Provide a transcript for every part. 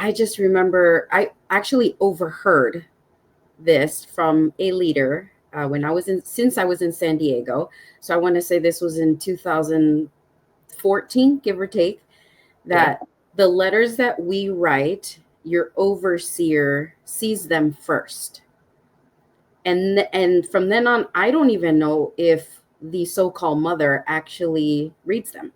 I just remember I actually overheard this from a leader when I was in, since I was in San Diego. So I want to say this was in 2014, give or take, Okay. that the letters that we write, your overseer sees them first. And from then on, I don't even know if the so-called mother actually reads them.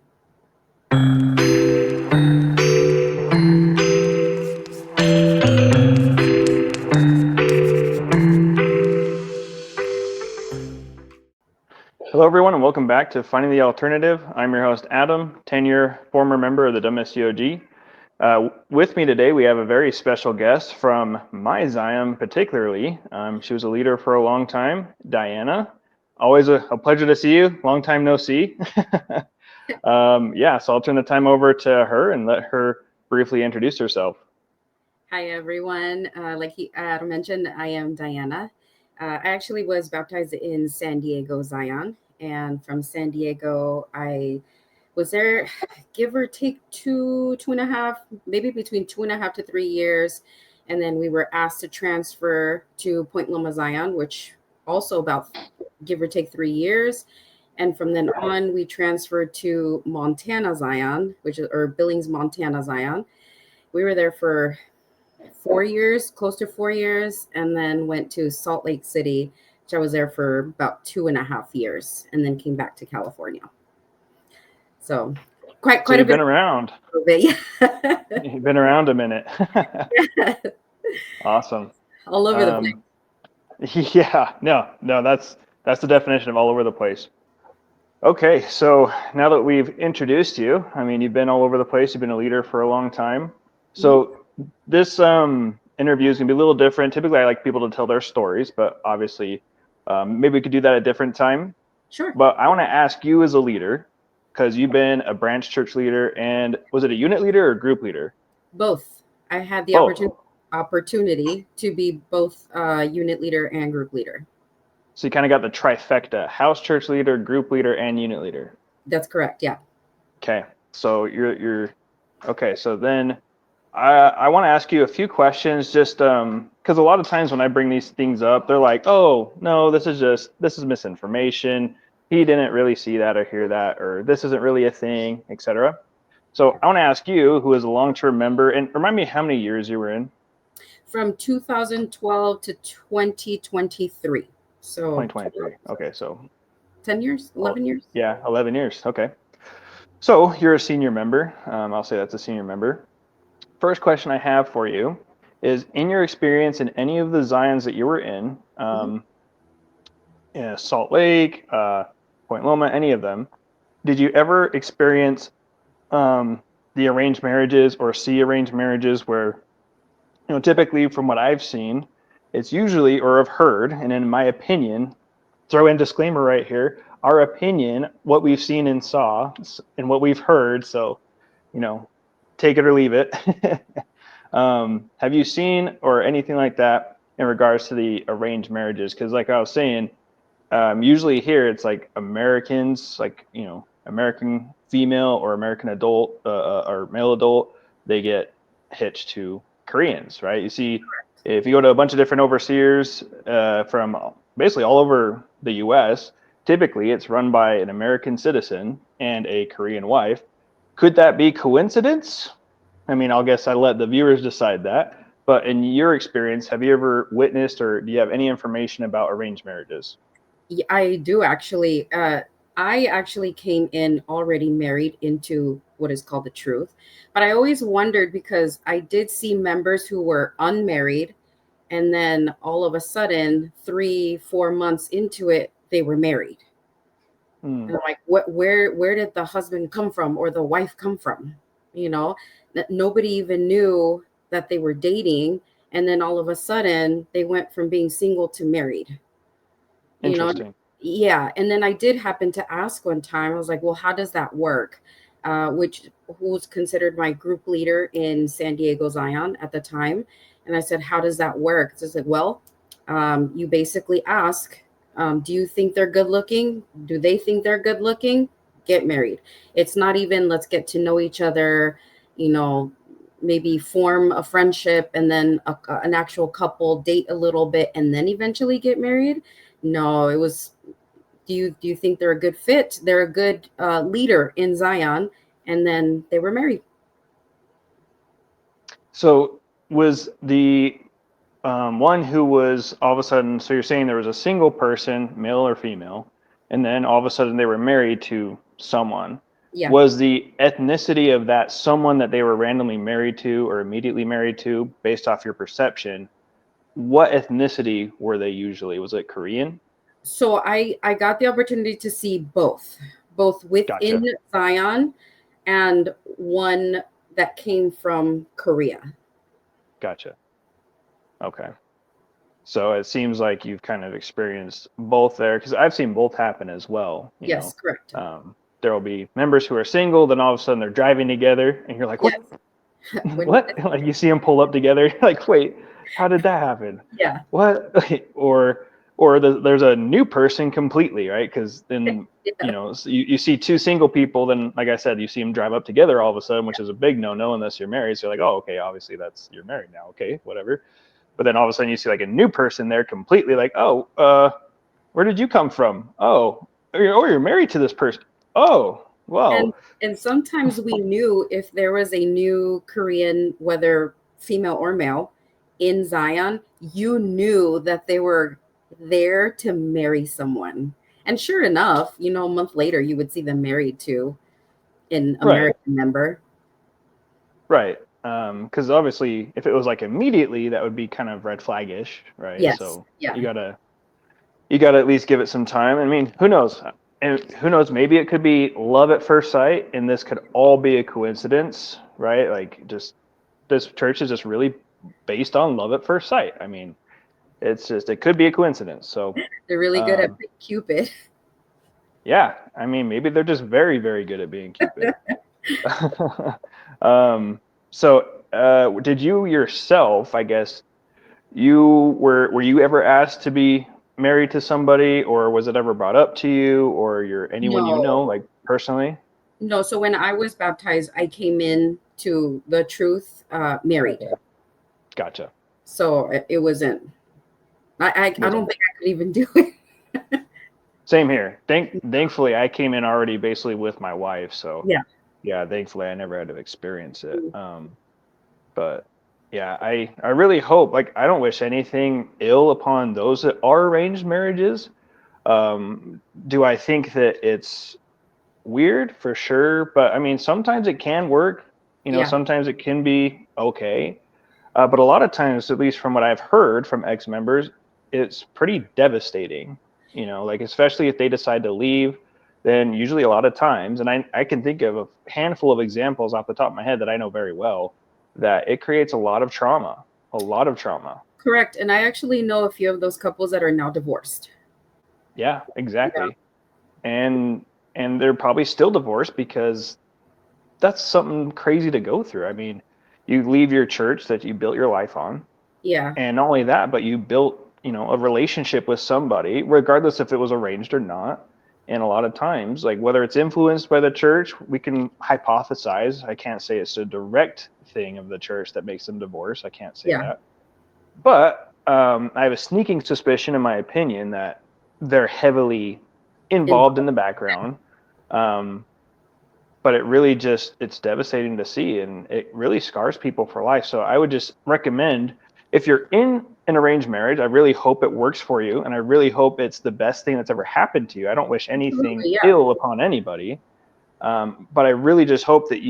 Hello, everyone, and welcome back to Finding the Alternative. I'm your host, Adam, 10-year former member of the WMSCOG. With me today, we have a very special guest from my Zion, particularly. She was a leader for a long time, Diana. Always a pleasure to see you. Long time no see. So I'll turn the time over to her and let her briefly introduce herself. Hi, everyone. Adam mentioned, I am Diana. I actually was baptized in San Diego, Zion. And from San Diego, I was there, give or take two and a half, maybe between 2.5 to 3 years. And then we were asked to transfer to Point Loma, Zion, which also about give or take 3 years. And from then on, we transferred to Montana, Zion, which is, or Billings, Montana, Zion. We were there for 4 years, close to 4 years, and then went to Salt Lake City, which I was there for about 2.5 years, and then came back to California. So quite So quite a you've bit been around. of it, You've been around a minute. yeah. Awesome. All over the place. Um, Yeah, no, that's the definition of all over the place. Okay, so now that we've introduced you, I mean, you've been all over the place. You've been a leader for a long time. Mhm. So this interview is gonna be a little different. Typically, I like people to tell their stories, but obviously, maybe we could do that at a different time. Sure, But I want to ask you as a leader, because you've been a branch church leader, and was it a unit leader or group leader? both. I had the Both. opportunity to be both unit leader and group leader. So you kind of got the trifecta: house church leader, group leader, and unit leader. That's correct. Yeah. Okay, so you're okay. So then I want to ask you a few questions, just because a lot of times when I bring these things up, they're like, "Oh no, this is misinformation. He didn't really see that or hear that, or this isn't really a thing, etc." So I want to ask you, who is a long-term member, and remind me how many years you were in. From 2012 to 2023. So 2023. Okay, so 10 years, oh, 11 years. yeah, 11 years. Okay, so you're a senior member. I'll say that's a senior member. First question I have for you is, in your experience in any of the Zions that you were Mhm. in Salt Lake, Point Loma, any of them, did you ever experience the arranged marriages or see arranged marriages where, typically from what I've seen, it's usually, or have heard, and in my opinion, throw in disclaimer right here, our opinion, what we've seen and saw, and what we've heard, so, you know, take it or leave it. Have you seen or anything like that in regards to the arranged marriages? Because, like I was saying, usually here it's like Americans, like American female or American adult or male adult, they get hitched to Koreans, right? You see, if you go to a bunch of different overseers from basically all over the U.S., typically it's run by an American citizen and a Korean wife. Could that be coincidence? I mean, I'll guess I let the viewers decide that. But in your experience, have you ever witnessed or do you have any information about arranged marriages? Yeah, I do actually. I actually came in already married into what is called the truth. But I always wondered because I did see members who were unmarried, and then all of a sudden, 3, 4 months into it, they were married. Hmm, And I'm like, where did the husband come from or the wife come from? You know, that nobody even knew that they were dating. And then all of a sudden, they went from being single to married. You know, interesting. yeah. And then I did happen to ask one time, I was like, well, how does that work? Which who's considered my group leader in San Diego Zion at the time. And I said, how does that work? So I said, well, you basically ask, do you think they're good looking? Do they think they're good looking? Get married. It's not even let's get to know each other, you know, maybe form a friendship and then an actual couple date a little bit and then eventually get married. No, it was, do you think they're a good fit? They're a good leader in Zion, and then they were married. So was the one who was all of a sudden, so you're saying there was a single person, male or female, and then all of a sudden they were married to someone. Yeah. Was the ethnicity of that someone that they were randomly married to or immediately married to, based off your perception, what ethnicity were they usually? Was it Korean? So I got the opportunity to see both within Gotcha. Zion and one that came from Korea. Gotcha. Okay. So it seems like you've kind of experienced both there, because I've seen both happen as well. Yes, correct. There will be members who are single, then all of a sudden they're driving together, and you're like, what? Yes. When did What? this Like happen? you see them pull up together, you're like, wait, how did that happen? Yeah. What? There's a new person completely, right? Because then Yeah. so you see two single people, then like I said, you see them drive up together all of a sudden, which is a big no-no unless you're married. So you're like, oh, okay, obviously you're married now, okay, whatever. But then all of a sudden you see like a new person there completely, like, oh, where did you come from? Oh, you're married to this person. Oh, And well, and sometimes we knew if there was a new Korean, whether female or male, in Zion, you knew that they were there to marry someone. And sure enough, a month later you would see them married to an right, American member. right. Because obviously, if it was like immediately, that would be kind of red flagish, right? Yes. So Yeah. you gotta at least give it some time. I mean, who knows? And who knows? Maybe it could be love at first sight, and this could all be a coincidence, right? Like, just this church is just really based on love at first sight. I mean, it could be a coincidence. So, They're really good at um, Cupid. yeah, I mean, maybe they're just very, very good at being Cupid. um, did you yourself, I guess, were you ever asked to be married to somebody, or was it ever brought up to you, or anyone you know, No. like personally? No, so when I was baptized, I came in to the truth married. Gotcha. So it wasn't, I Was don't think I could even do it. Same here. Thankfully, I came in already basically with my wife, so Yeah. yeah, thankfully I never had to experience it. But yeah, I really hope, like, I don't wish anything ill upon those that are arranged marriages. Do I think that it's weird? For sure, but I mean, sometimes it can work. Yeah. Sometimes it can be okay. But a lot of times, at least from what I've heard from ex-members, it's pretty devastating. Like, especially if they decide to leave, then usually a lot of times, and I can think of a handful of examples off the top of my head that I know very well, that it creates a lot of trauma, a lot of trauma. Correct. And I actually know a few of those couples that are now divorced. Yeah, Yeah. exactly. And they're probably still divorced because that's something crazy to go through. I mean, you leave your church that you built your life on, Yeah. and not only that, but you built, a relationship with somebody, regardless if it was arranged or not. And a lot of times, like, whether it's influenced by the church, we can hypothesize. I can't say it's a direct thing of the church that makes them divorce. I can't say Yeah. that. But I have a sneaking suspicion, in my opinion, that they're heavily involved in Involved. the background. Um, but it's devastating to see, and it really scars people for life. So I would just recommend, if you're in an arranged marriage, I really hope it works for you, and I really hope it's the best thing that's ever happened to you. I don't wish anything Absolutely. Yeah. ill upon anybody. But I really just hope that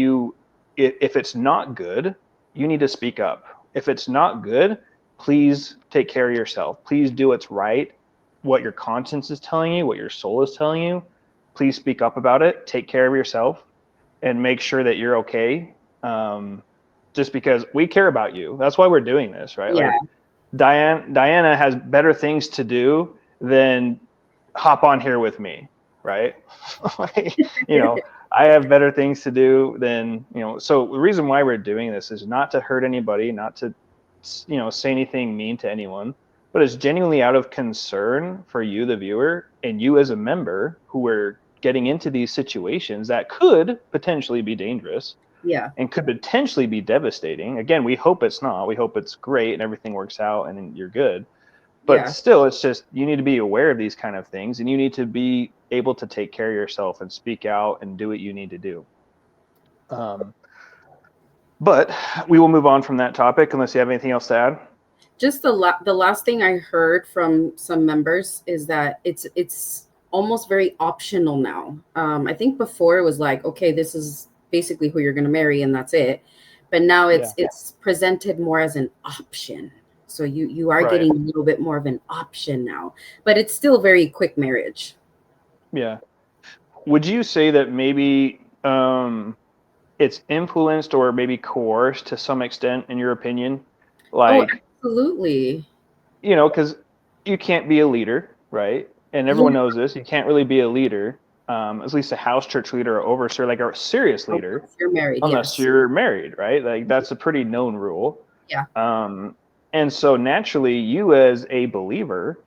if it's not good, you need to speak up. If it's not good, please take care of yourself. Please do what's right, what your conscience is telling you, what your soul is telling you. Please speak up about it. Take care of yourself and make sure that you're okay. Just because we care about you. That's why we're doing this, right? Yeah. Like, Diana has better things to do than hop on here with me, right? Like, I have better things to do than, so the reason why we're doing this is not to hurt anybody, not to, say anything mean to anyone, but it's genuinely out of concern for you, the viewer, and you as a member who are getting into these situations that could potentially be dangerous. Yeah. and could potentially be devastating. Again, we hope it's not. We hope it's great and everything works out and you're good. But Yeah. still, it's just you need to be aware of these kind of things, and you need to be able to take care of yourself and speak out and do what you need to do. But we will move on from that topic unless you have anything else to add. Just the last thing I heard from some members is that it's almost very optional now. I think before it was like, okay, this is basically who you're going to marry and that's it. But now Yeah. it's presented more as an option. So you are Right. getting a little bit more of an option now, but it's still very quick marriage. Yeah. Would you say that maybe it's influenced or maybe coerced to some extent, in your opinion? Oh, Like, absolutely. because you can't be a leader, right? And Yeah. everyone knows this. You can't really be a leader, at least a house church leader or overseer, like a serious Oh, leader, if you're married, unless yes. you're married, right? Like that's a pretty known rule. Yeah, Um, and so naturally, you as a believer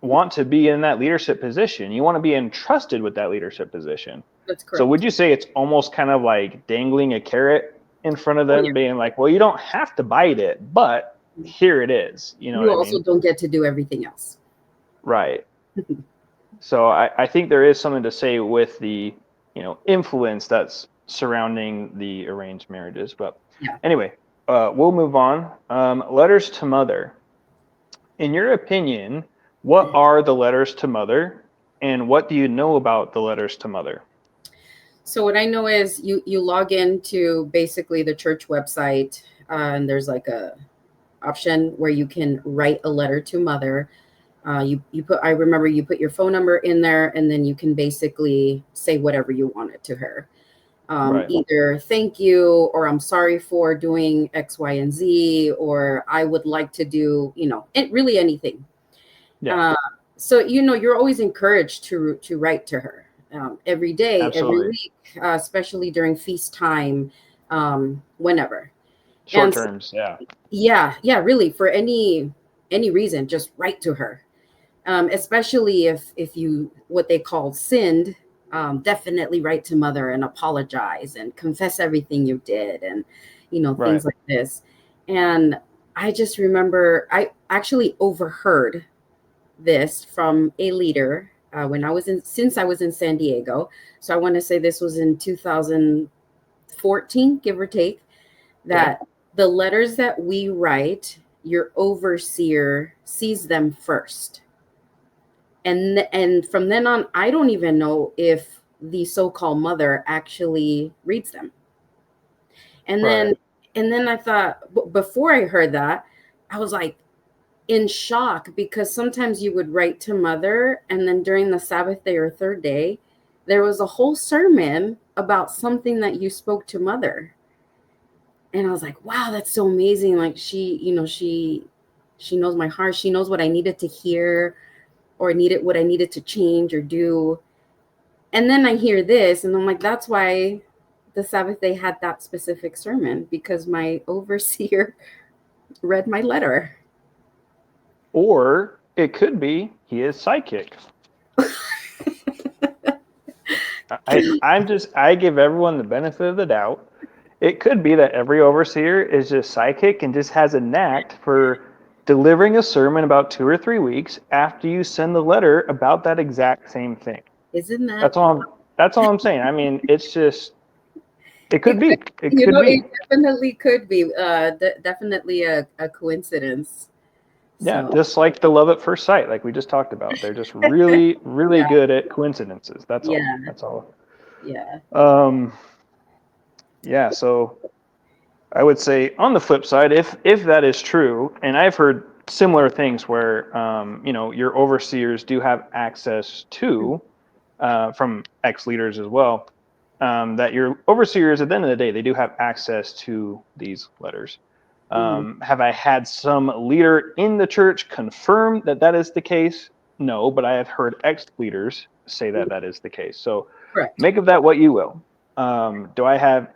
want to be in that leadership position. You want to be entrusted with that leadership position. that's So would correct. you say it's almost kind of like dangling a carrot in front of Oh, them, yeah. being like, well, you don't have to bite it, but here it is. You know what You I also mean? don't get to do everything else. Right. So I think there is something to say with the, influence that's surrounding the arranged marriages. But Yeah. anyway, we'll move on. Letters to mother. In your opinion, what are the letters to mother, and what do you know about the letters to mother? So what I know is you log into basically the church website, and there's like a option where you can write a letter to mother. You put, I remember you put your phone number in there, and then you can basically say whatever you wanted to her. Right. Either thank you, or I'm sorry for doing X, Y, and Z, or I would like to do, really anything. Yeah. Uh, so you're always encouraged to write to her, every day, every Absolutely. week, especially during feast time, whenever. Short And so, terms. Yeah. yeah, really, for any reason, just write to her. Especially if you, what they call, sinned. Definitely write to mother and apologize and confess everything you did, and Right. things like this. And I just remember I actually overheard this from a leader, when I was in since I was in San Diego. So I want to say this was in 2014, give or take, Okay. that the letters that we write, your overseer sees them first. And from then on, I don't even know if the so-called mother actually reads them. And then Right. and then I thought, before I heard that, I was like, in shock, because sometimes you would write to mother, and then during the Sabbath day or third day, there was a whole sermon about something that you spoke to mother. And I was like, wow, that's so amazing. Like, she knows my heart. She knows what I needed to hear, or needed what I needed to change or do. And then I hear this, and I'm like, that's why the Sabbath day had that specific sermon, because my overseer read my letter. Or it could be he is psychic. I give everyone the benefit of the doubt. It could be that every overseer is just psychic and just has a knack for delivering a sermon about 2 or 3 weeks after you send the letter about that exact same thing. Isn't that? That's all I'm saying. I mean, it's just it It could could, be. It could it be. definitely could be, definitely a coincidence. Yeah, So, just like the love at first sight, like we just talked about. They're just really, really yeah, good at coincidences. That's all. yeah, That's all. yeah. Um, yeah, so I would say on the flip side, if that is true, and I've heard similar things where your overseers do have access to from ex leaders as well. That your overseers at the end of the day they do have access to these letters. Hmm. Have I had some leader in the church confirm that that is the case? No, but I have heard ex leaders say that that is the case. So Correct. make of that what you will. Do I have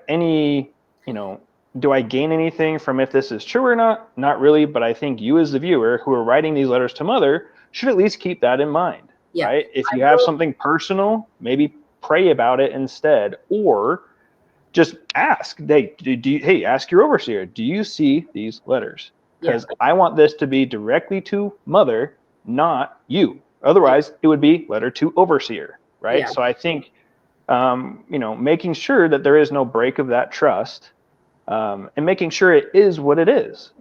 any, do I gain anything from if this is true or not? Not really, but I think you as the viewer who are writing these letters to mother should at least keep that in mind, Yeah, right? If I you have will. something personal, maybe pray about it instead, or just ask. Hey, ask your overseer. Do you see these letters? Yeah. Because I want this to be directly to mother, not you. Yeah. Otherwise, it would be letter to overseer, right? Yeah. So I think making sure that there is no break of that trust, and making sure it is what it is.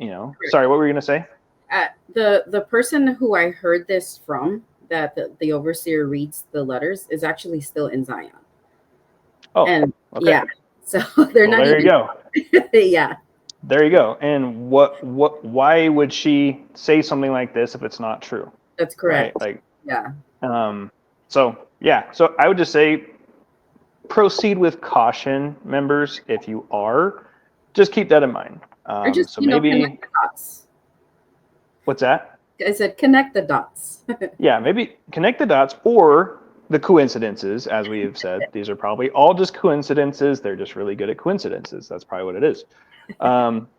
Sorry, what were you going to say? The person who I heard this from, that the overseer reads the letters, is actually still in Zion. Oh, And okay. yeah, so they're Well, not there you even. go. Yeah, There you go. And why would she say something like this if it's not true, that's right? correct. Like, Yeah, um, so yeah. So I would just say proceed with caution, members. If you are, just keep that in mind. or just So connect maybe the dots. what's that? I said connect the dots. Yeah, maybe connect the dots or the coincidences, as we have said. These are probably all just coincidences. They're just really good at coincidences. That's probably what it is.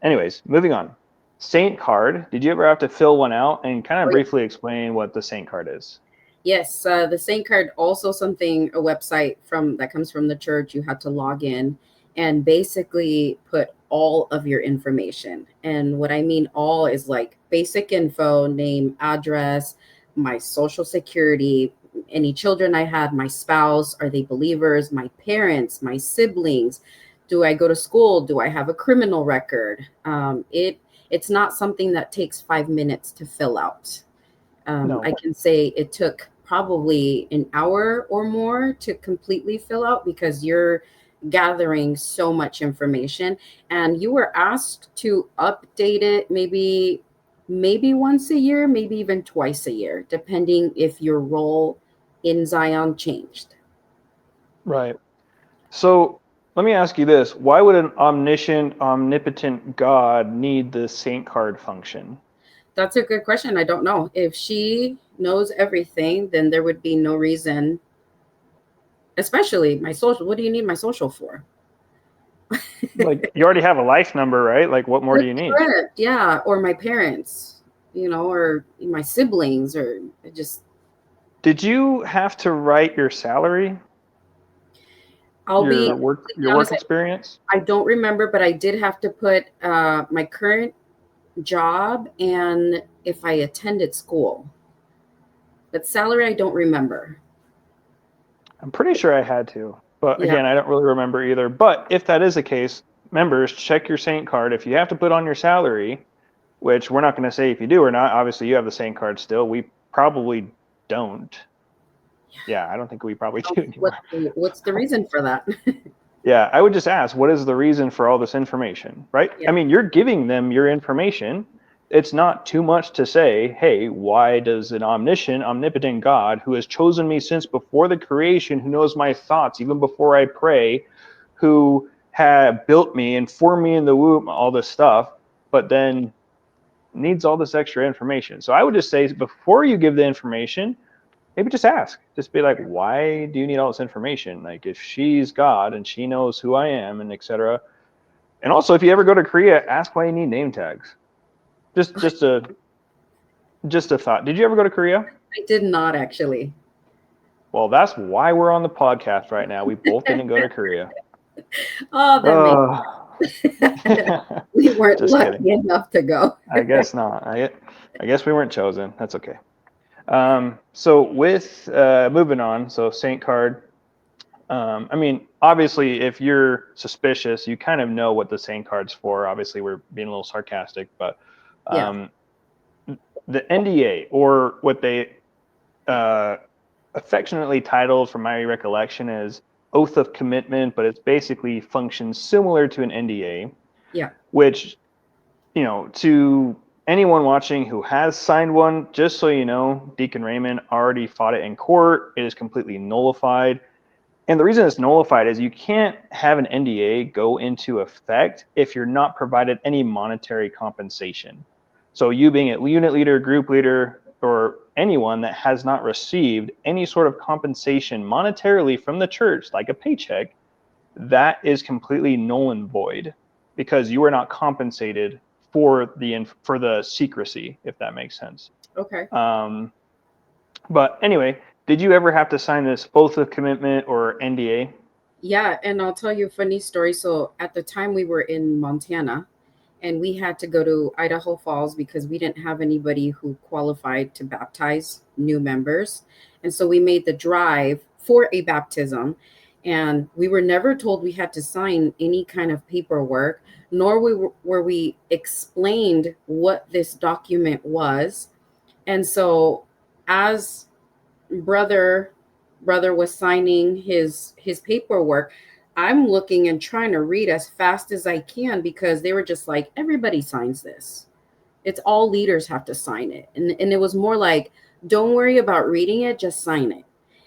Anyways, moving on. Saint card. Did you ever have to fill one out and kind of Oh, yeah. briefly explain what the Saint card is? Yes, the Saint card, also something, a website from that comes from the church. You had to log in and basically put all of your information. And what I mean all is like basic info, name, address, my social security, any children I had, my spouse, are they believers, my parents, my siblings, do I go to school, do I have a criminal record? It's not something that takes 5 minutes to fill out. I No. can say it took probably an hour or more to completely fill out because you're gathering so much information, and you were asked to update it maybe once a year, maybe even twice a year, depending if your role in Zion changed. Right. So let me ask you this. Why would an omniscient, omnipotent God need the Saint card function? That's a good question. I don't know. If she knows everything, then there would be no reason, especially my social. What do you need my social for? Like, you already have a life number, right? Like, what more do That's you need? correct. Yeah, or my parents, or my siblings, or just. Did you have to write your salary, I'll be your completely work honest. experience? I don't remember, but I did have to put my current job and if I attended school. But salary, I don't remember. I'm pretty sure I had to, but Yeah, again, I don't really remember either. But if that is the case, members, check your Saint card. If you have to put on your salary, which we're not going to say if you do or not, obviously you have the Saint card still. We probably don't. Yeah, I don't think we probably do what anymore. what's the reason for that? Yeah, I would just ask, what is the reason for all this information, right? Yeah. I mean, you're giving them your information. It's not too much to say, hey, why does an omniscient, omnipotent God who has chosen me since before the creation, who knows my thoughts even before I pray, who had built me and formed me in the womb, all this stuff, but then needs all this extra information? So I would just say, before you give the information, maybe just ask. Just be like, why do you need all this information? Like, if she's God and she knows who I am and etc. And also, if you ever go to Korea, ask why you need name tags. Just a thought. Did you ever go to Korea? I did not actually. Well, that's why we're on the podcast right now. We both didn't go to Korea. Oh, that makes. Oh, We weren't just kidding. lucky enough to go. I guess not. I guess we weren't chosen. That's okay. So with moving on, so Saint card. I mean, obviously, if you're suspicious, you kind of know what the Saint card's for. Obviously, we're being a little sarcastic, but Yeah. um, the NDA, or what they uh, affectionately titled, from my recollection, is Oath of Commitment, but it's basically functions similar to an NDA, Yeah. which, to anyone watching who has signed one, just so you know, Deacon Raymond already fought it in court. It is completely nullified. And the reason it's nullified is you can't have an NDA go into effect if you're not provided any monetary compensation. So you being a unit leader, group leader, or anyone that has not received any sort of compensation monetarily from the church, like a paycheck, that is completely null and void because you are not compensated for the secrecy, if that makes sense. Okay. Um, but anyway, did you ever have to sign this oath of commitment or NDA? Yeah, and I'll tell you a funny story. So at the time we were in Montana and we had to go to Idaho Falls because we didn't have anybody who qualified to baptize new members. And so we made the drive for a baptism. And we were never told we had to sign any kind of paperwork, nor were we explained what this document was. And so as brother brother was signing his paperwork, I'm looking and trying to read as fast as I can because they were just like, everybody signs this, it's all leaders have to sign it. And it was more like, don't worry about reading it, just sign it.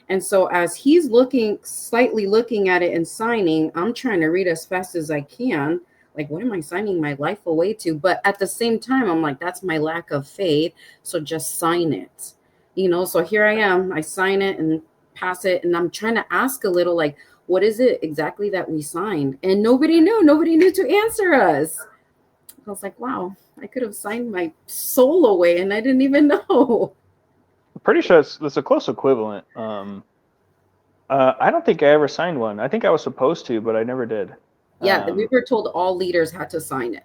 And so as he's looking, slightly looking at it and signing, I'm trying to read as fast as I can. Like, what am I signing my life away to? But at the same time, I'm like, that's my lack of faith. So just sign it. So here I am. I sign it and pass it. And I'm trying to ask a little like, what is it exactly that we signed? And nobody knew. Nobody knew to answer us. I was like, wow, I could have signed my soul away and I didn't even know. I'm pretty sure it's a close equivalent. I don't think I ever signed one. I think I was supposed to, but I never did. Yeah, we Um, were told all leaders had to sign it.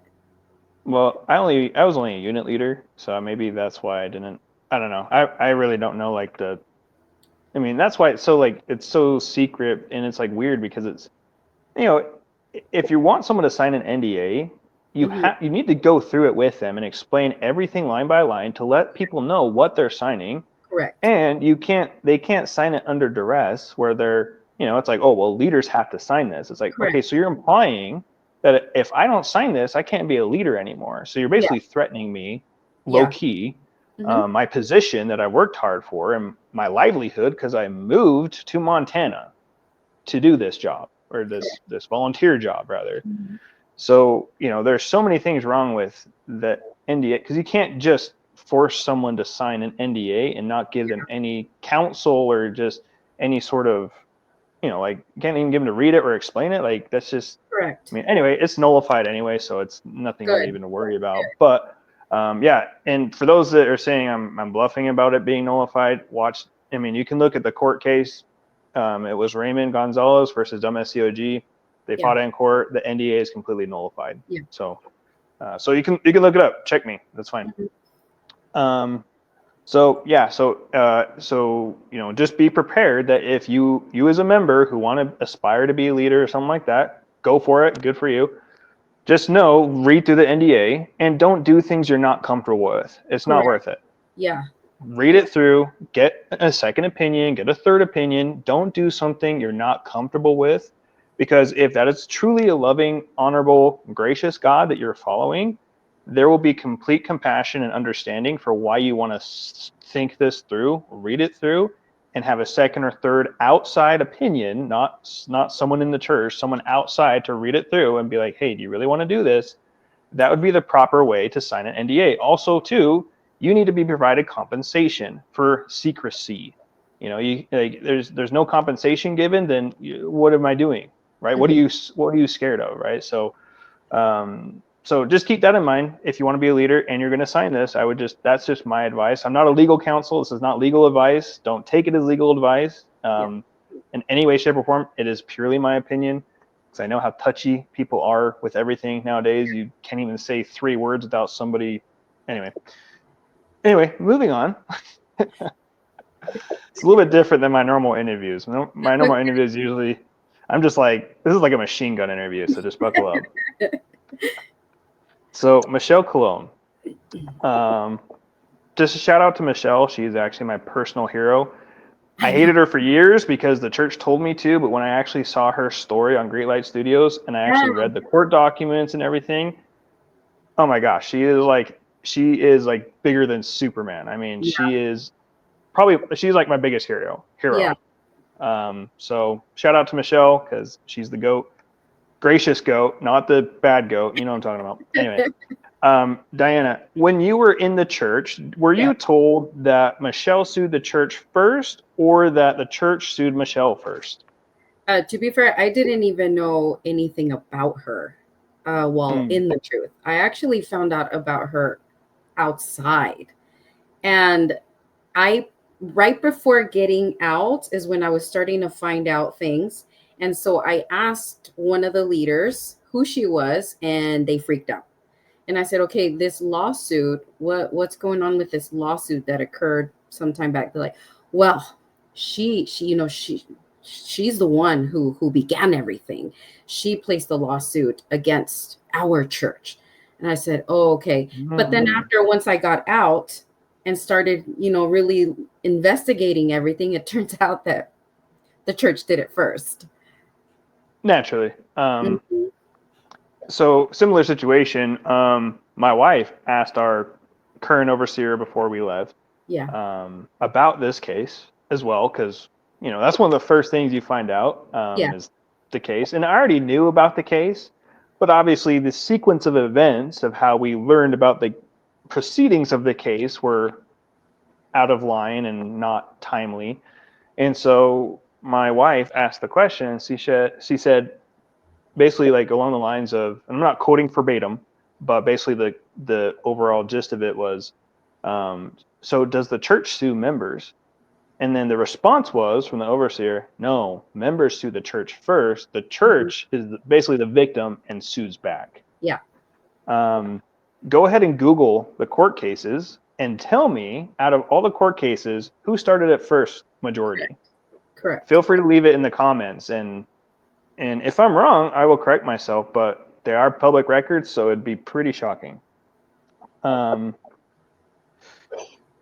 well, I was only a unit leader, so maybe that's why I didn't. I don't know. I really don't know like the. I mean, that's why it's so like it's so secret and it's like weird because it's you know if you want someone to sign an NDA, Hmm. you need to go through it with them and explain everything line by line to let people know what they're signing. Correct. And they can't sign it under duress where it's like, oh, well, leaders have to sign this. It's like, okay, Correct. so you're implying that if I don't sign this, I can't be a leader anymore. So you're Yeah. basically threatening me low Yeah. key, Hmm. my position that I worked hard for and my livelihood because I moved to Montana to do this job or Correct. this volunteer job rather. Mhm. So, there's so many things wrong with the NDA because you can't just force someone to sign an NDA and not give them any counsel or just any sort of, like you can't even give them to read it or explain it. Like that's just, I Correct. mean, anyway, it's nullified anyway, so it's nothing really Good. even to worry about. But yeah, and for those that are saying I'm bluffing about it being nullified, watch. I mean, you can look at the court case. It was Raymond Gonzalez versus WMSCOG. They Yeah. fought in court. The NDA is completely nullified. Yeah. So you can look it up. Check me. That's fine. Mhm. Um, so yeah, so just be prepared that if you as a member who want to aspire to be a leader or something like that, go for it. Good for you. Just know, read through the NDA and don't do things you're not comfortable with. It's not Correct. worth it. Yeah. Read it through, get a second opinion, get a third opinion. Don't do something you're not comfortable with, because if that is truly a loving, honorable, gracious God that you're following, there will be complete compassion and understanding for why you want to think this through, read it through, and have a second or third outside opinion, not someone in the church, someone outside to read it through and be like, hey, do you really want to do this? That would be the proper way to sign an NDA. Also, too, you need to be provided compensation for secrecy. You like there's no compensation given, then what am I doing, right? Hmm. What are you scared of, right? So just keep that in mind. If you want to be a leader and you're going to sign this, that's just my advice. I'm not a legal counsel. This is not legal advice. Don't take it as legal advice Yeah. in any way, shape, or form. It is purely my opinion because I know how touchy people are with everything nowadays. You can't even say 3 words without somebody. Anyway, moving on. It's a little bit different than my normal interviews. My normal interviews usually, I'm just like, this is like a machine gun interview, so just buckle up. So Michelle Cologne. Um, just a shout out to Michelle. She's actually my personal hero. I I know. hated her for years because the church told me to, but when I actually saw her story on Great Light Studios and I actually Yeah. read the court documents and everything, oh my gosh, she is like bigger than Superman. I mean, Yeah. she's like my biggest hero. Yeah. So shout out to Michelle because she's the goat, gracious goat, not the bad goat. You know what I'm talking about. Anyway, Diana, when you were in the church, were Yeah. you told that Michelle sued the church first or that the church sued Michelle first? To be fair, I didn't even know anything about her. Well, Mm, in the truth, I actually found out about her outside. And I, right before getting out, is when I was starting to find out things. And so I asked one of the leaders who she was, and they freaked out. And I said, okay, this lawsuit, what's going on with this lawsuit that occurred sometime back? They're like, well, she, she's the one who began everything. She placed the lawsuit against our church. And I said, oh, okay. But then Mm. after once I got out and started, really investigating everything, it turns out that the church did it first. Naturally. Mhm. So similar situation. My wife asked our current overseer before we left Yeah. about this case as well, because that's one of the first things you find out Yeah. is the case, and I already knew about the case, but obviously the sequence of events of how we learned about the proceedings of the case were out of line and not timely, and so my wife asked the question, and she said basically like along the lines of, and I'm not quoting verbatim, but basically the overall gist of it was, so does the church sue members? And then the response was from the overseer, no, members sue the church first. The Mhm. church is basically the victim and sues back. Yeah. Um, Go ahead and Google the court cases and tell me, out of all the court cases, who started it first majority. Correct. Feel free to leave it in the comments, and if I'm wrong, I will correct myself, but they are public records, so it'd be pretty shocking. Um,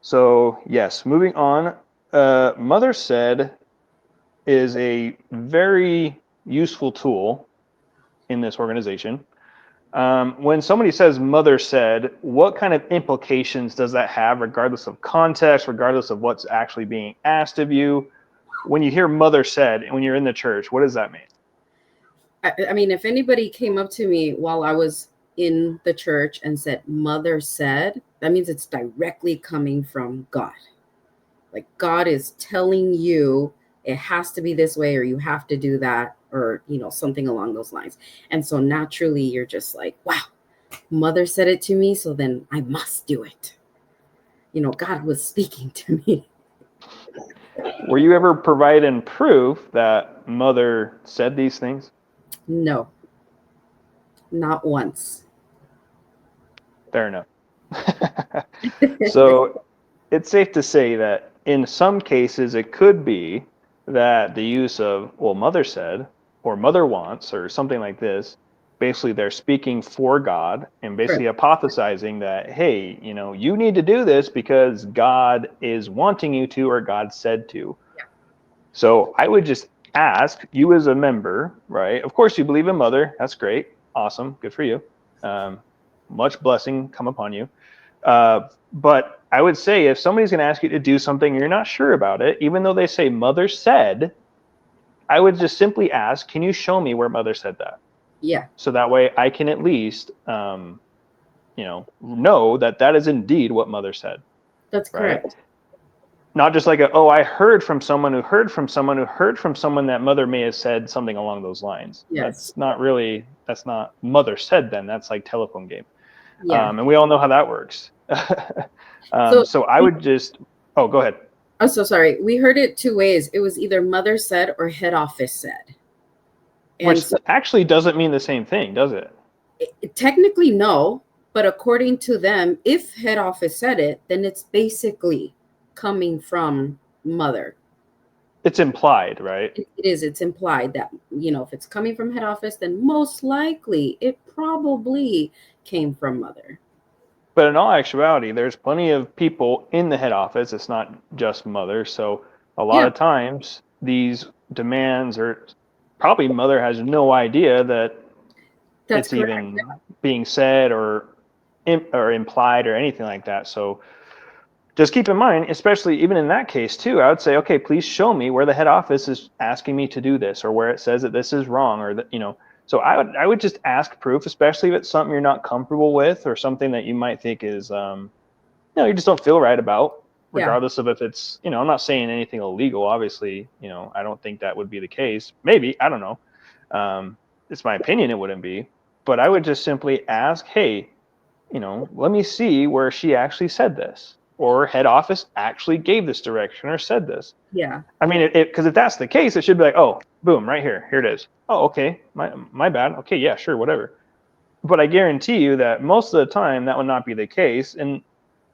so, yes, moving on. Mother Said is a very useful tool in this organization. When somebody says Mother Said, what kind of implications does that have, regardless of context, regardless of what's actually being asked of you? When you hear Mother Said, and when you're in the church, what does that mean? I mean, if anybody came up to me while I was in the church and said, Mother said, that means it's directly coming from God. Like God is telling you it has to be this way, or you have to do that, or, something along those lines. And so naturally, you're just like, wow, Mother said it to me. So then I must do it. God was speaking to me. Were you ever provided proof that Mother said these things? No, not once. Fair enough. So it's safe to say that in some cases it could be that the use of, well, Mother said, or Mother wants, or something like this, basically they're speaking for God and basically Correct. hypothesizing that, hey, you need to do this because God is wanting you to, or God said to. Yeah. So I would just ask you as a member, right? Of course, you believe in Mother. That's great. Awesome. Good for you. Um, much blessing come upon you. But I would say if somebody's going to ask you to do something and you're not sure about it, even though they say Mother said, I would just simply ask, can you show me where Mother said that? Yeah, So that way I can at least, know that that is indeed what Mother said, that's right? correct. Not just like oh, I heard from someone who heard from someone who heard from someone that Mother may have said something along those lines. Yes. That's not Mother said then. That's like telephone game. Yeah. And we all know how that works. So So I would just, oh, go ahead. I'm so sorry. We heard it two ways. It was either Mother said or head office said. And Which so actually doesn't mean the same thing, does it? technically, no. But according to them, if head office said it, then it's basically coming from Mother. It's implied, right? It is. It's implied that, if it's coming from head office, then most likely it probably came from Mother. But in all actuality, there's plenty of people in the head office. It's not just Mother. So a lot Yeah, of times these demands are probably Mother has no idea that that's it's correct. even being said or implied or anything like that. So just keep in mind, especially even in that case too, I would say, okay, please show me where the head office is asking me to do this, or where it says that this is wrong, or that. So I would just ask proof, especially if it's something you're not comfortable with, or something that you might think is you just don't feel right about, Yeah, regardless of if it's I'm not saying anything illegal. Obviously, I don't think that would be the case. Maybe, I don't know. It's my opinion, it wouldn't be, but I would just simply ask, hey, let me see where she actually said this. or head office actually gave this direction or said this. Yeah. I mean, because if that's the case, it should be like, oh, boom, right here, here it is. Oh, okay, my bad. Okay, yeah, sure, whatever. But I guarantee you that most of the time that would not be the case, and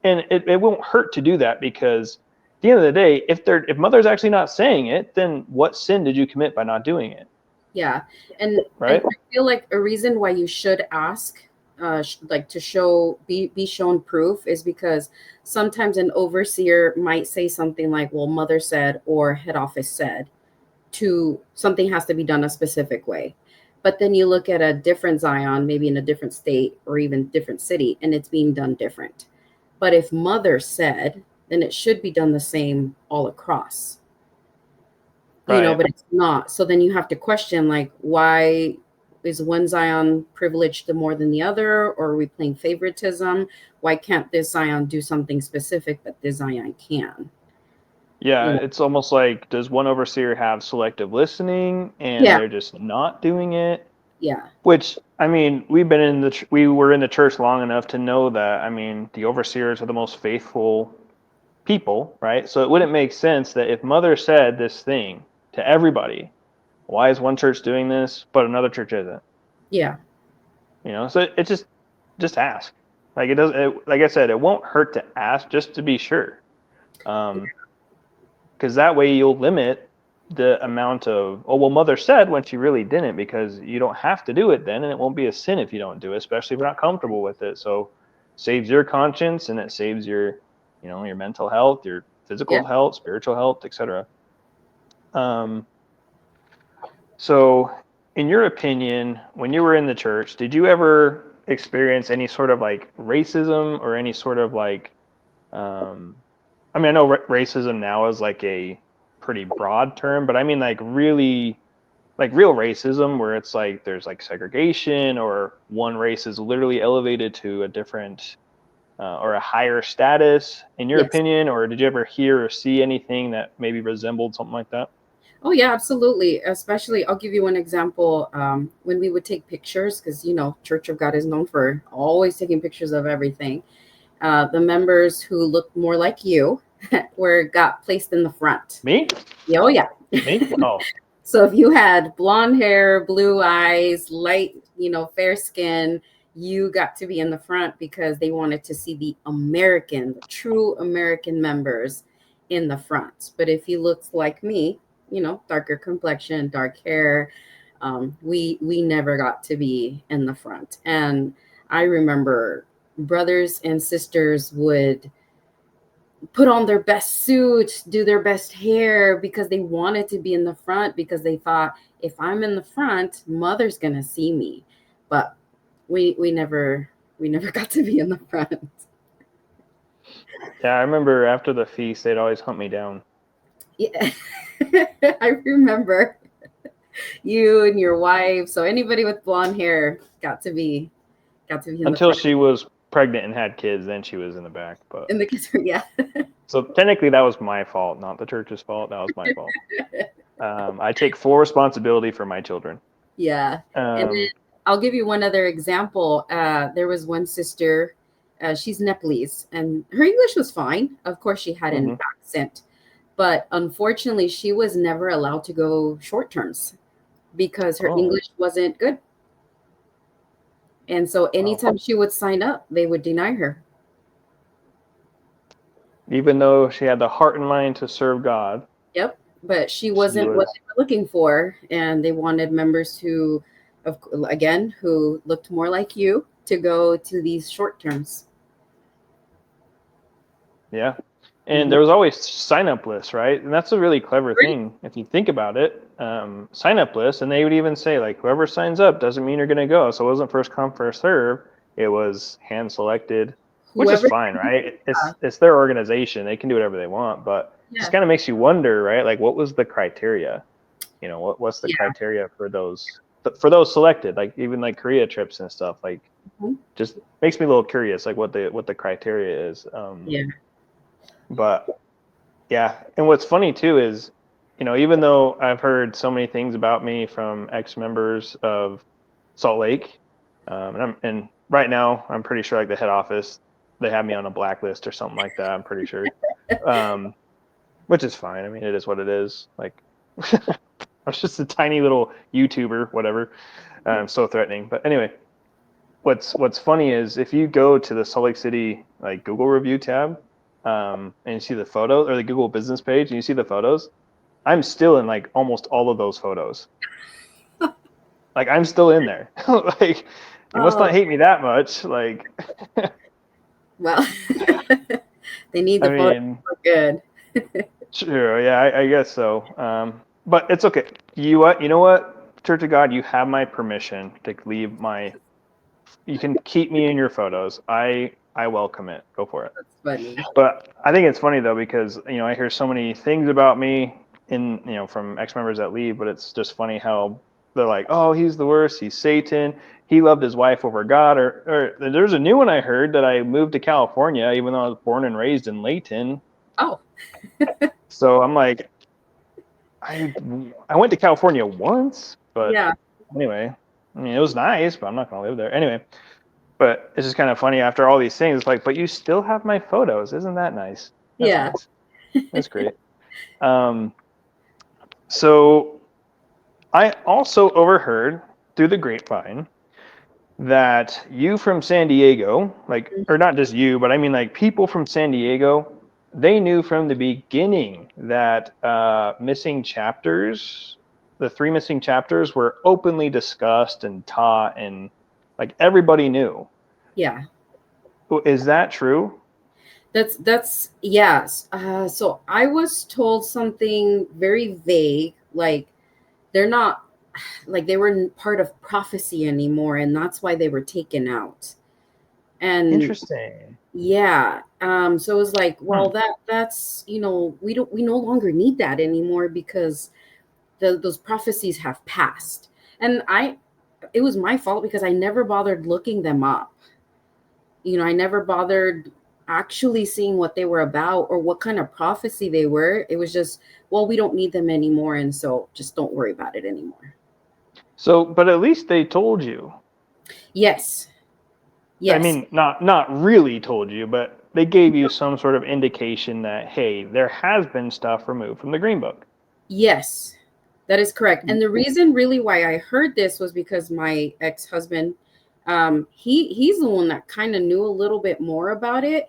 it won't hurt to do that, because at the end of the day, if mother's actually not saying it, then what sin did you commit by not doing it, Yeah. And right? I feel like a reason why you should ask, like to show, be shown proof, is because sometimes an overseer might say something like, well, mother said or head office said, to something has to be done a specific way. But then you look at a different Zion, maybe in a different state or even different city, and it's being done different. But if mother said, then it should be done the same all across, Right. but it's not. So then you have to question, like, why is one Zion privileged more than the other? Or are we playing favoritism? Why can't this Zion do something specific that this Zion can? Yeah, You know? it's almost like, does one overseer have selective listening and Yeah. they're just not doing it? Yeah. Which, I mean, we were in the church long enough to know that, I mean, the overseers are the most faithful people, right? So it wouldn't make sense that if mother said this thing to everybody, why is one church doing this but another church isn't? Yeah. So it just ask. Like, it does like I said, it won't hurt to ask, just to be sure. Because that way you'll limit the amount of, oh, well, mother said, when she really didn't, because you don't have to do it then, and it won't be a sin if you don't do it, especially if you're not comfortable with it. So saves your conscience, and it saves your mental health, your Yeah. physical health, spiritual health, etc. Um, so in your opinion, when you were in the church, did you ever experience any sort of like racism, or any sort of like, um, I mean, I know racism now is like a pretty broad term, but I mean like really, like real racism, where it's like there's like segregation, or one race is literally elevated to a different, or a higher status, in your Yes. opinion, or did you ever hear or see anything that maybe resembled something like that? Oh yeah, absolutely. Especially, I'll give you one example. When we would take pictures, because Church of God is known for always taking pictures of everything. The members who looked more like you were got placed in the front. Me? Yeah, oh yeah. Me? Oh, So if you had blonde hair, blue eyes, light, fair skin, you got to be in the front because they wanted to see the true American members in the front. But if you looked like me, darker complexion, dark hair, we never got to be in the front. And I remember brothers and sisters would put on their best suits, do their best hair because they wanted to be in the front, because they thought, if I'm in the front, mother's gonna see me. But we never got to be in the front. yeah, I remember after the feast, they'd always hunt me down Yeah. I remember you and your wife. So anybody with blonde hair got to be in the until front. she was pregnant and had kids. Then she was in the back. But In the kitchen, yeah. so technically, that was my fault, not the church's fault. That was my fault. I take full responsibility for my children. Yeah. And then Um, I'll give you one other example. There was one sister, she's Nepalese, and her English was fine. Of course, she had an mhm. accent, but unfortunately, she was never allowed to go short terms because her Oh, English wasn't good. And so wow. anytime she would sign up, they would deny her. Even though she had the heart and mind to serve God, Yep. But she she wasn't what was, they were looking for. And they wanted members who looked more like you to go to these short terms. yeah. And Mhm. there was always sign up lists, right? And that's a really clever thing if you think about it. Sign up lists, and they would even say like, whoever signs up doesn't mean you're going to go. So it wasn't first come first serve. It was hand selected, which is Whoever, fine, right? It's their organization; they can do whatever they want. But it just yeah, kind of makes you wonder, right? Like, what was the criteria? What's the yeah. criteria for those selected? Like even like Korea trips and stuff. Like, Mhm. just makes me a little curious, like what the criteria is. Yeah. But yeah, and what's funny too is, even though I've heard so many things about me from ex-members of Salt Lake, and right now I'm pretty sure like the head office, they have me on a blacklist or something like that. I'm pretty sure, which is fine. I mean, it is what it is. Like, I was just a tiny little YouTuber, whatever. So threatening. But anyway, what's funny is if you go to the Salt Lake City like Google review tab, and you see the photos or the Google business page, and you see the photos, I'm still in like almost all of those photos. Like I'm still in there. Like you must not Oh, hate me that much. Like well, they need I the photo mean, to look good. sure, yeah, I guess so. But it's okay. You know what, Church of God, you have my permission to leave my. You can keep me in your photos. I welcome it. Go for it. That's funny. But I think it's funny though because I hear so many things about me from ex-members that leave, but it's just funny how they're like, oh, he's the worst. He's Satan. He loved his wife over God. Or there's a new one I heard that I moved to California even though I was born and raised in Layton. Oh, So I'm like, I I went to California once, but yeah, anyway, I mean it was nice, but I'm not gonna live there anyway. But it's just kind of funny after all these things, it's like, but you still have my photos. Isn't that nice? That's yeah, nice. That's great. Um, so I also overheard through the grapevine that you from San Diego, like, or not just you, but I mean like people from San Diego, they knew from the beginning that missing chapters, the three missing chapters, were openly discussed and taught, and like everybody knew. yeah. Is that true? That's yes. So I was told something very vague, like they're not like they weren't part of prophecy anymore, and that's why they were taken out. And Interesting. yeah, so it was like, well, Hmm. that's we no longer need that anymore because those prophecies have passed. And it was my fault because I never bothered looking them up. I never bothered actually seeing what they were about or what kind of prophecy they were. It was just, well, we don't need them anymore, and so just don't worry about it anymore. So, but at least they told you. Yes, I yes, mean, not really told you, but they gave you some sort of indication that hey, there has been stuff removed from the Green Book. yes, that is correct. And the reason really why I heard this was because my ex-husband, he's the one that kind of knew a little bit more about it.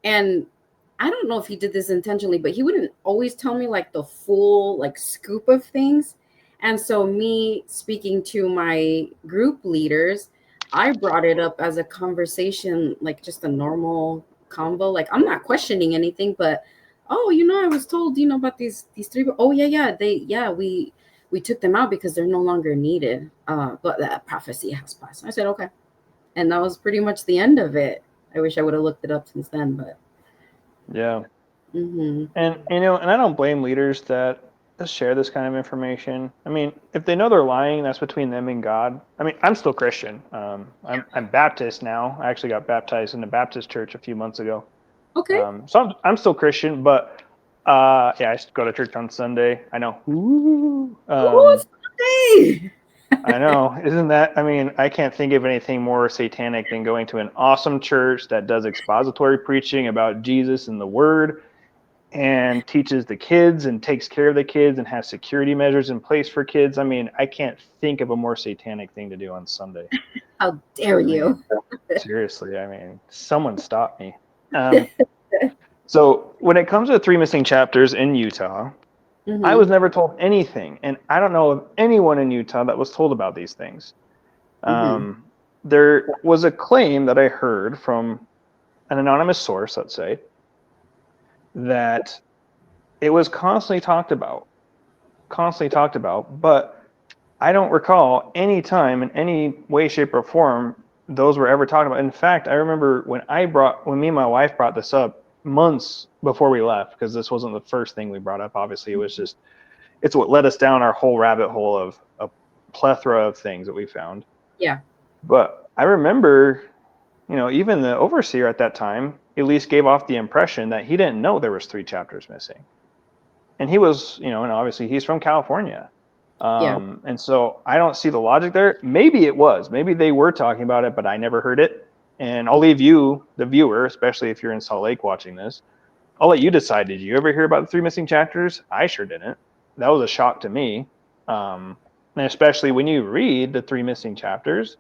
And I don't know if he did this intentionally, but he wouldn't always tell me like the full like scoop of things. And so me speaking to my group leaders, I brought it up as a conversation, like just a normal convo. Like I'm not questioning anything, but oh, I was told, about these three. Oh yeah, we took them out because they're no longer needed. But that prophecy has passed. I said okay, and that was pretty much the end of it. I wish I would have looked it up since then, but. Yeah, Hmm. and I don't blame leaders that share this kind of information. I mean, if they know they're lying, that's between them and God. I mean, I'm still Christian. I'm Baptist now. I actually got baptized in the Baptist church a few months ago. Okay. So I'm still Christian, but yeah, I go to church on Sunday. I know. Ooh. Oh, Sunday. I know. Isn't that, I mean, I can't think of anything more satanic than going to an awesome church that does expository preaching about Jesus and the Word and teaches the kids and takes care of the kids and has security measures in place for kids. I mean, I can't think of a more satanic thing to do on Sunday. How dare I mean, you? seriously, I mean, someone stop me. Um, so when it comes to three missing chapters in Utah, I Hmm. was never told anything, and I don't know of anyone in Utah that was told about these things. Hmm. Um, there was a claim that I heard from an anonymous source, let's say, that it was constantly talked about, but I don't recall any time in any way, shape, or form those were ever talked about. In fact, I remember when me and my wife brought this up months before we left, because this wasn't the first thing we brought up. Obviously, it's what led us down our whole rabbit hole of a plethora of things that we found. Yeah. But I remember, even the overseer at that time at least gave off the impression that he didn't know there was three chapters missing. And he was, and obviously he's from California. Yeah. And so I don't see the logic there. Maybe it was. Maybe they were talking about it, but I never heard it. And I'll leave you, the viewer, especially if you're in Salt Lake watching this, I'll let you decide. Did you ever hear about the 3 missing chapters? I sure didn't. That was a shock to me. And especially when you read the 3 missing chapters,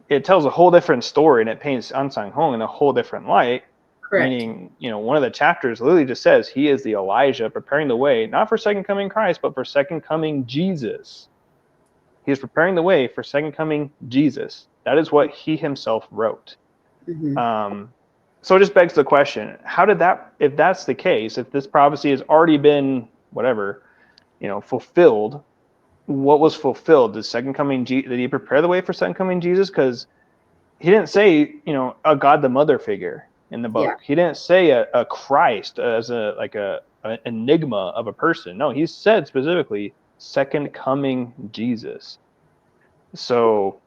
it tells a whole different story and it paints An Sang Hong in a whole different light. Correct. Meaning, one of the chapters literally just says he is the Elijah preparing the way, not for second coming Christ, but for second coming Jesus. He is preparing the way for second coming Jesus. That is what he himself wrote. Mm-hmm. So it just begs the question: how did that? If that's the case, if this prophecy has already been whatever, fulfilled, what was fulfilled? Did second coming? Did he prepare the way for second coming Jesus? Because he didn't say, a God the Mother figure in the Yeah. book. He didn't say a Christ as an enigma of a person. No, he said specifically second coming Jesus. So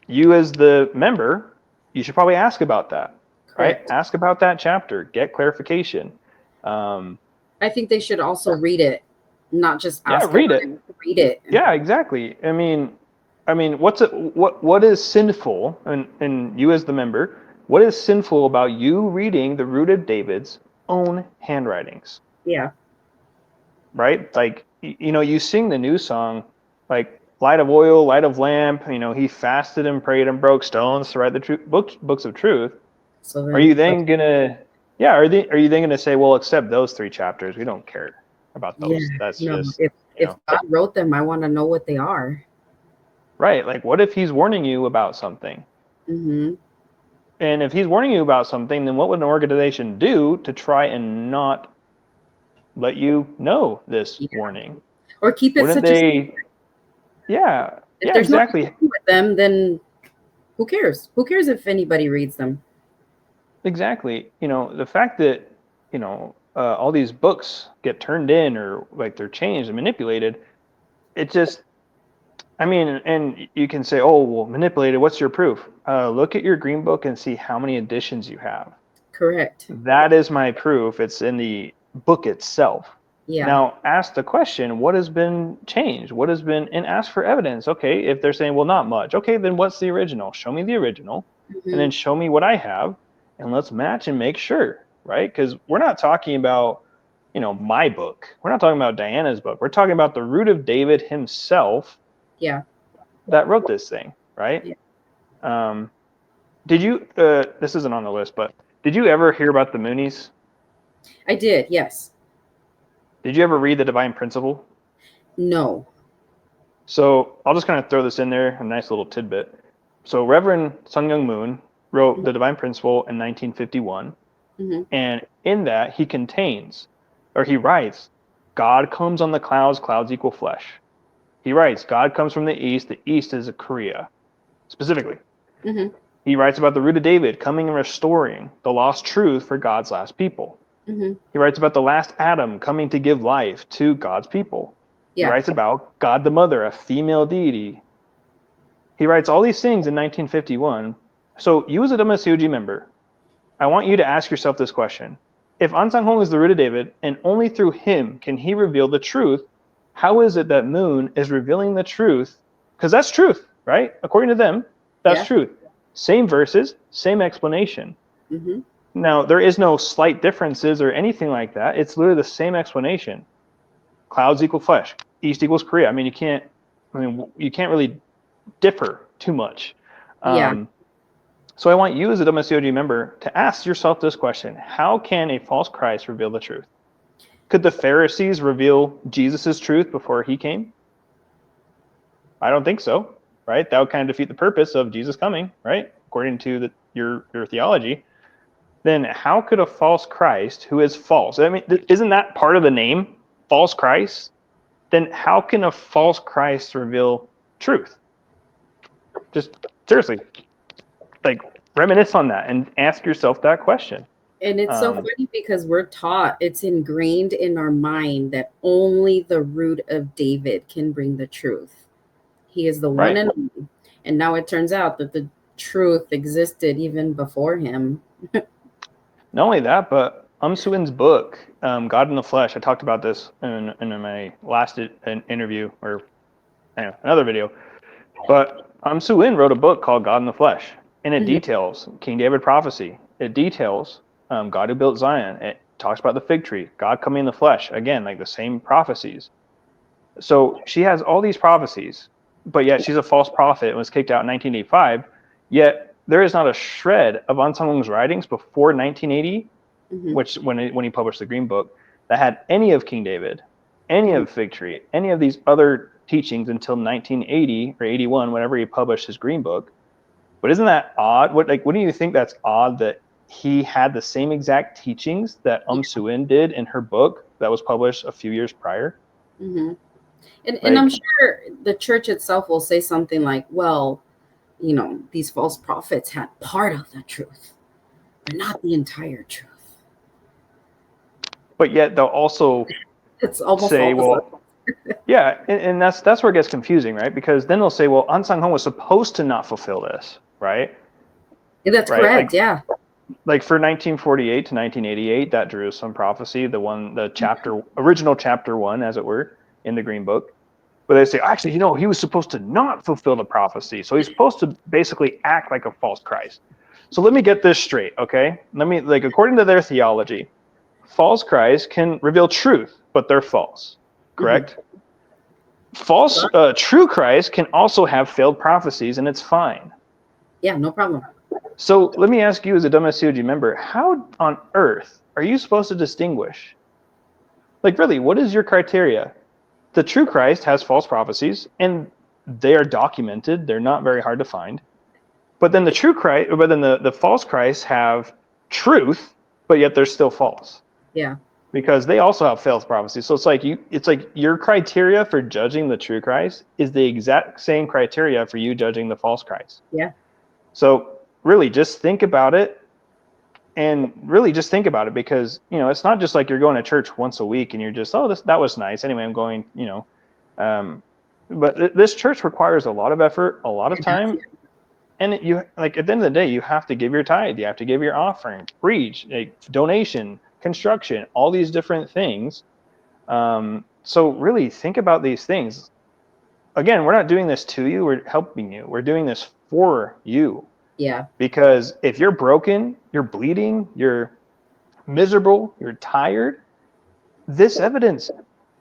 you as the member, you should probably ask about that, right? Correct. Ask about that chapter, get clarification. Um, I think they should also read it, not just yeah, ask read about it. it. Read it. Yeah, exactly. I mean, what is sinful, and you as the member, what is sinful about you reading the root of David's own handwritings, Yeah. right? Like, you sing the new song, like light of oil, light of lamp. He fasted and prayed and broke stones to write the books of truth. So Are you then, then gonna, yeah? Are you then gonna say, well, accept those 3 chapters? We don't care about yeah, those. That's no. just, If God wrote them, I want to know what they are. right. Like, what if he's warning you about something? Mm-hmm. And if he's warning you about something, then what would an organization do to try and not let you know this Yeah. warning? Or keep it Wouldn't such a. they? Yeah, If yeah, there's nothing exactly. wrong with them, then who cares? Who cares if anybody reads them? Exactly. The fact that, all these books get turned in or like they're changed and manipulated, it just, and you can say, oh, well, manipulated, what's your proof? Look at your green book and see how many editions you have. Correct. That is my proof. It's in the book itself. Yeah. Now, ask the question, what has been changed? What has been, and ask for evidence. Okay, if they're saying, well, not much. Okay, then what's the original? Show me the original, and Mm-hmm. then show me what I have, and let's match and make sure, right? Because we're not talking about, my book. We're not talking about Diana's book. We're talking about the root of David himself Yeah. that wrote this thing, right? Yeah. Um, did you, this isn't on the list, but did you ever hear about the Moonies? I did. Yes. Did you ever read The Divine Principle? No. So I'll just kind of throw this in there, a nice little tidbit. So Reverend Sun Myung Moon wrote The Divine Principle in 1951, Mm-hmm. and in that he writes, God comes on the clouds, clouds equal flesh. He writes, God comes from the east is a Korea, specifically. Mm-hmm. He writes about the root of David coming and restoring the lost truth for God's last people. Mm-hmm. He writes about the last Adam coming to give life to God's people. He Yeah. writes about God the Mother, a female deity. He writes all these things in 1951. So you as a WMSCOG member, I want you to ask yourself this question. If An Sang Hong is the root of David, and only through him can he reveal the truth, how is it that Moon is revealing the truth? Because that's truth, right? According to them, that's Yeah. truth. Same verses, same explanation. Mm-hmm. Now, there is no slight differences or anything like that. It's literally the same explanation. Clouds equal flesh. East equals Korea. You can't really differ too much. Yeah. So I want you as a WMSCOG member to ask yourself this question: how can a false Christ reveal the truth? Could the Pharisees reveal Jesus' truth before he came? I don't think so, right? That would kind of defeat the purpose of Jesus coming, right? According to your theology. Then how could a false Christ who is false? Isn't that part of the name, false Christ? Then how can a false Christ reveal truth? Just seriously, like reminisce on that and ask yourself that question. And it's so Um, funny because we're taught, it's ingrained in our mind that only the root of David can bring the truth. He is the one right. and only. And now it turns out that the truth existed even before him. Not only that, but Suin's book, God in the Flesh. I talked about this in my last interview or anyway, another video. But Suin wrote a book called God in the Flesh, and it details King David prophecy. It details God who built Zion. It talks about the fig tree, God coming in the flesh. Again, like the same prophecies. So she has all these prophecies, but yet she's a false prophet and was kicked out in 1985. Yet there is not a shred of Ansang Hong's writings before 1980, which when he published the Green Book, that had any of King David, any of fig tree, any of these other teachings until 1980 or 81, whenever he published his Green Book. But isn't that odd? What do you think that's odd that he had the same exact teachings that Suin did in her book that was published a few years prior? And I'm sure the church itself will say something like, well, these false prophets had part of the truth, but not the entire truth. But yet they'll also say, well, yeah, and that's where it gets confusing, right? Because then they'll say, well, Ansang Hong was supposed to not fulfill this, right? That's right? correct, yeah. Like for 1948 to 1988, that Jerusalem prophecy, original chapter 1, as it were, in the Green Book, but they say, actually, he was supposed to not fulfill the prophecy. So he's supposed to basically act like a false Christ. So let me get this straight, okay? According to their theology, false Christ can reveal truth, but they're false, correct? False, true Christ can also have failed prophecies, and it's fine. Yeah, no problem. So let me ask you as a WMSCOG member, how on earth are you supposed to distinguish? Like, really, what is your criteria? The true Christ has false prophecies, and they are documented. They're not very hard to find. But then the false Christs have truth, but yet they're still false. Yeah. Because they also have false prophecies. So it's like your criteria for judging the true Christ is the exact same criteria for you judging the false Christ. Yeah. So really just think about it, and really just think about it, because it's not just like you're going to church once a week and you're just, oh, that was nice, anyway, I'm going, but this church requires a lot of effort, a lot of time, and you, like, at the end of the day, you have to give your tithe, you have to give your offering, preach, donation, construction, all these different things. So really think about these things. Again, we're not doing this to you, we're helping you, we're doing this for you. Yeah. Because if you're broken, you're bleeding, you're miserable, you're tired, this evidence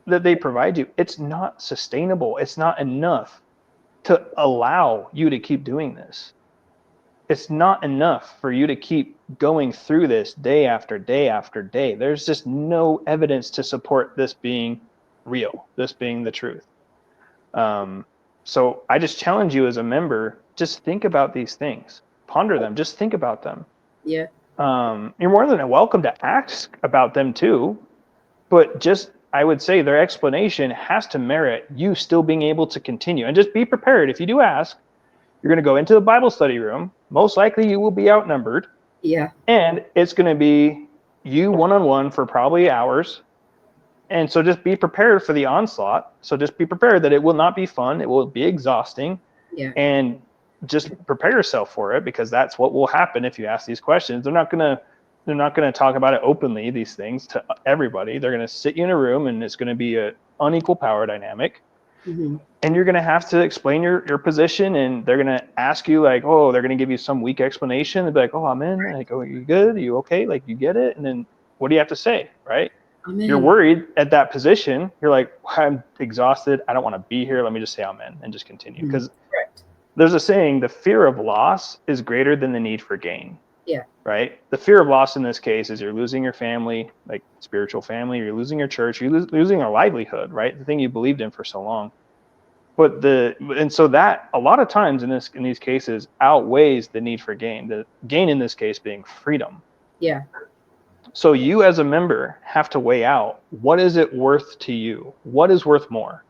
that they provide you, it's not sustainable. It's not enough to allow you to keep doing this. It's not enough for you to keep going through this day after day after day. There's just no evidence to support this being real, this being the truth. So I just challenge you as a member, just think about these things, ponder them, just think about them. Yeah. You're more than welcome to ask about them too, but just, I would say their explanation has to merit you still being able to continue. And just be prepared. If you do ask, you're going to go into the Bible study room. Most likely you will be outnumbered. Yeah. And it's going to be you one-on-one for probably hours. And so just be prepared for the onslaught. So just be prepared that it will not be fun. It will be exhausting. Yeah. And just prepare yourself for it, because that's what will happen if you ask these questions. They're not going to talk about it openly, these things, to everybody. They're going to sit you in a room, and it's going to be an unequal power dynamic. And you're going to have to explain your position, and they're going to ask you, like, oh, they're going to give you some weak explanation. They'll be like, oh, I'm in. Like, oh, you good? Are you okay? Like, you get it? And then what do you have to say, right? You're worried at that position. You're like, I'm exhausted. I don't want to be here. Let me just say amen and just continue. Because there's a saying, the fear of loss is greater than the need for gain. Yeah. Right? The fear of loss in this case is you're losing your family, like spiritual family, you're losing your church, you're losing your livelihood, right? The thing you believed in for so long. And so that a lot of times in these cases outweighs the need for gain. The gain in this case being freedom. Yeah. So you as a member have to weigh out, what is it worth to you? What is worth more?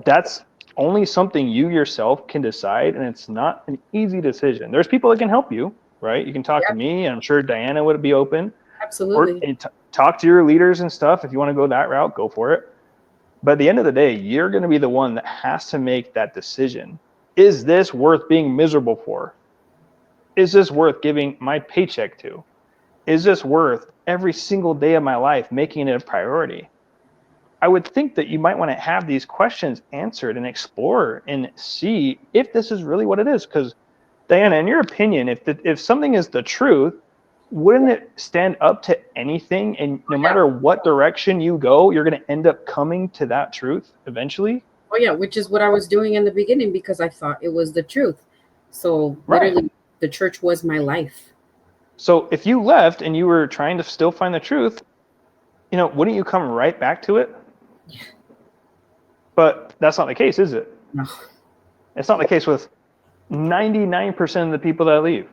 That's only something you yourself can decide, and it's not an easy decision. There's people that can help you, right? You can talk to me, and I'm sure Diana would be open. Absolutely. Or talk to your leaders and stuff. If you want to go that route, go for it. But at the end of the day, you're going to be the one that has to make that decision. Is this worth being miserable for? Is this worth giving my paycheck to? Is this worth every single day of my life making it a priority? I would think that you might want to have these questions answered and explore and see if this is really what it is. Because Diana, in your opinion, if something is the truth, wouldn't it stand up to anything? And no Yeah. matter what direction you go, you're going to end up coming to that truth eventually. Oh yeah, which is what I was doing in the beginning because I thought it was the truth. So Right. literally, the church was my life. So if you left and you were trying to still find the truth, wouldn't you come right back to it? Yeah. But that's not the case, is it? No. It's not the case with 99% of the people that leave.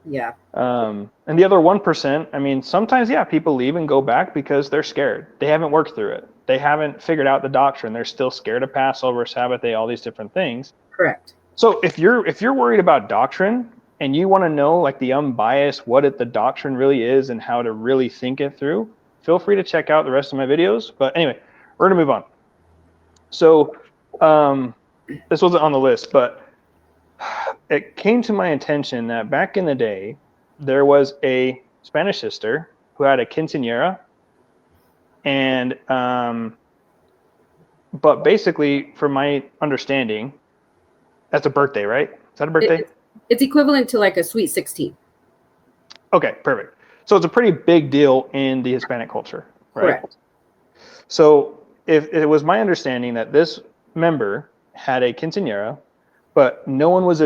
Yeah. And the other 1%, I mean, sometimes, yeah, people leave and go back because they're scared. They haven't worked through it. They haven't figured out the doctrine. They're still scared of Passover, Sabbath day, all these different things. Correct. So if you're worried about doctrine and you want to know like the unbiased, the doctrine really is and how to really think it through, feel free to check out the rest of my videos. But anyway, we're gonna move on. So this wasn't on the list, but it came to my attention that back in the day, there was a Spanish sister who had a quinceañera, and but basically, from my understanding, that's a birthday, right? Is that a It, birthday? it's it's equivalent to like a sweet 16. Okay, perfect. So it's a pretty big deal in the Hispanic culture, right? Correct. So if it was my understanding that this member had a quinceañera, but no one was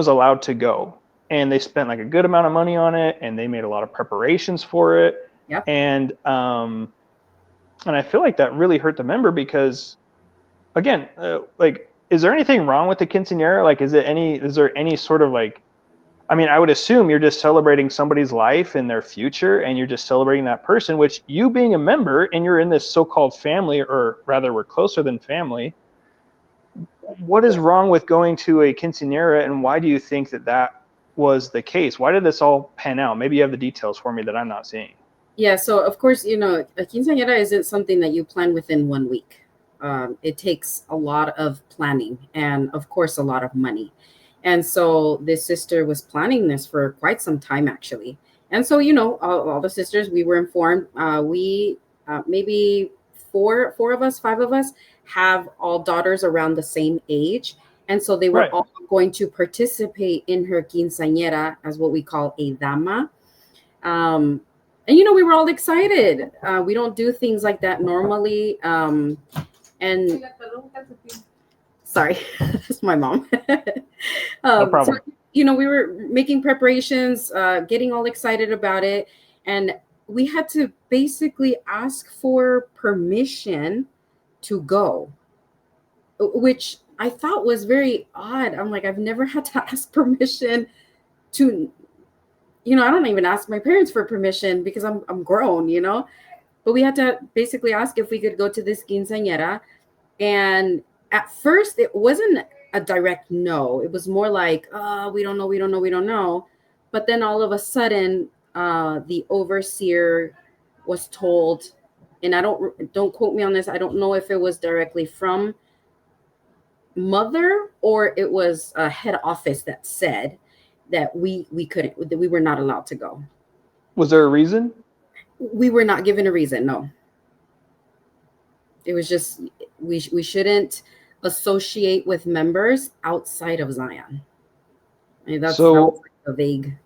allowed to go, and they spent like a good amount of money on it, and they made a lot of preparations for it, Yep. and I feel like that really hurt the member because, again, like, is there anything wrong with the quinceañera? Like, is there any sort of like, I mean, I would assume you're just celebrating somebody's life and their future, and you're just celebrating that person, which you being a member and you're in this so-called family, or rather we're closer than family. What is wrong with going to a quinceañera, and why do you think that was the case? Why did this all pan out? Maybe you have the details for me that I'm not seeing. Yeah. So of course, a quinceañera isn't something that you plan within 1 week. It takes a lot of planning and, of course, a lot of money. And so this sister was planning this for quite some time, actually. And so, all the sisters, we were informed. We maybe four of us, five of us, have all daughters around the same age. And so they were Right. all going to participate in her quinceañera, as what we call a dama. And we were all excited. We don't do things like that normally. And sorry, that's my mom. No So problem. we were making preparations, getting all excited about it, and we had to basically ask for permission to go, which I thought was very odd. I'm like, I've never had to ask permission to, I don't even ask my parents for permission because I'm grown, But we had to basically ask if we could go to this quinceañera. And at first, it wasn't a direct no. It was more like, we don't know, we don't know, we don't know. But then all of a sudden, the overseer was told, and I don't quote me on this. I don't know if it was directly from mother or it was a head office that said that we couldn't, that we were not allowed to go. Was there a reason? We were not given a reason. No, it was just we shouldn't associate with members outside of Zion. I mean, that was So like a vague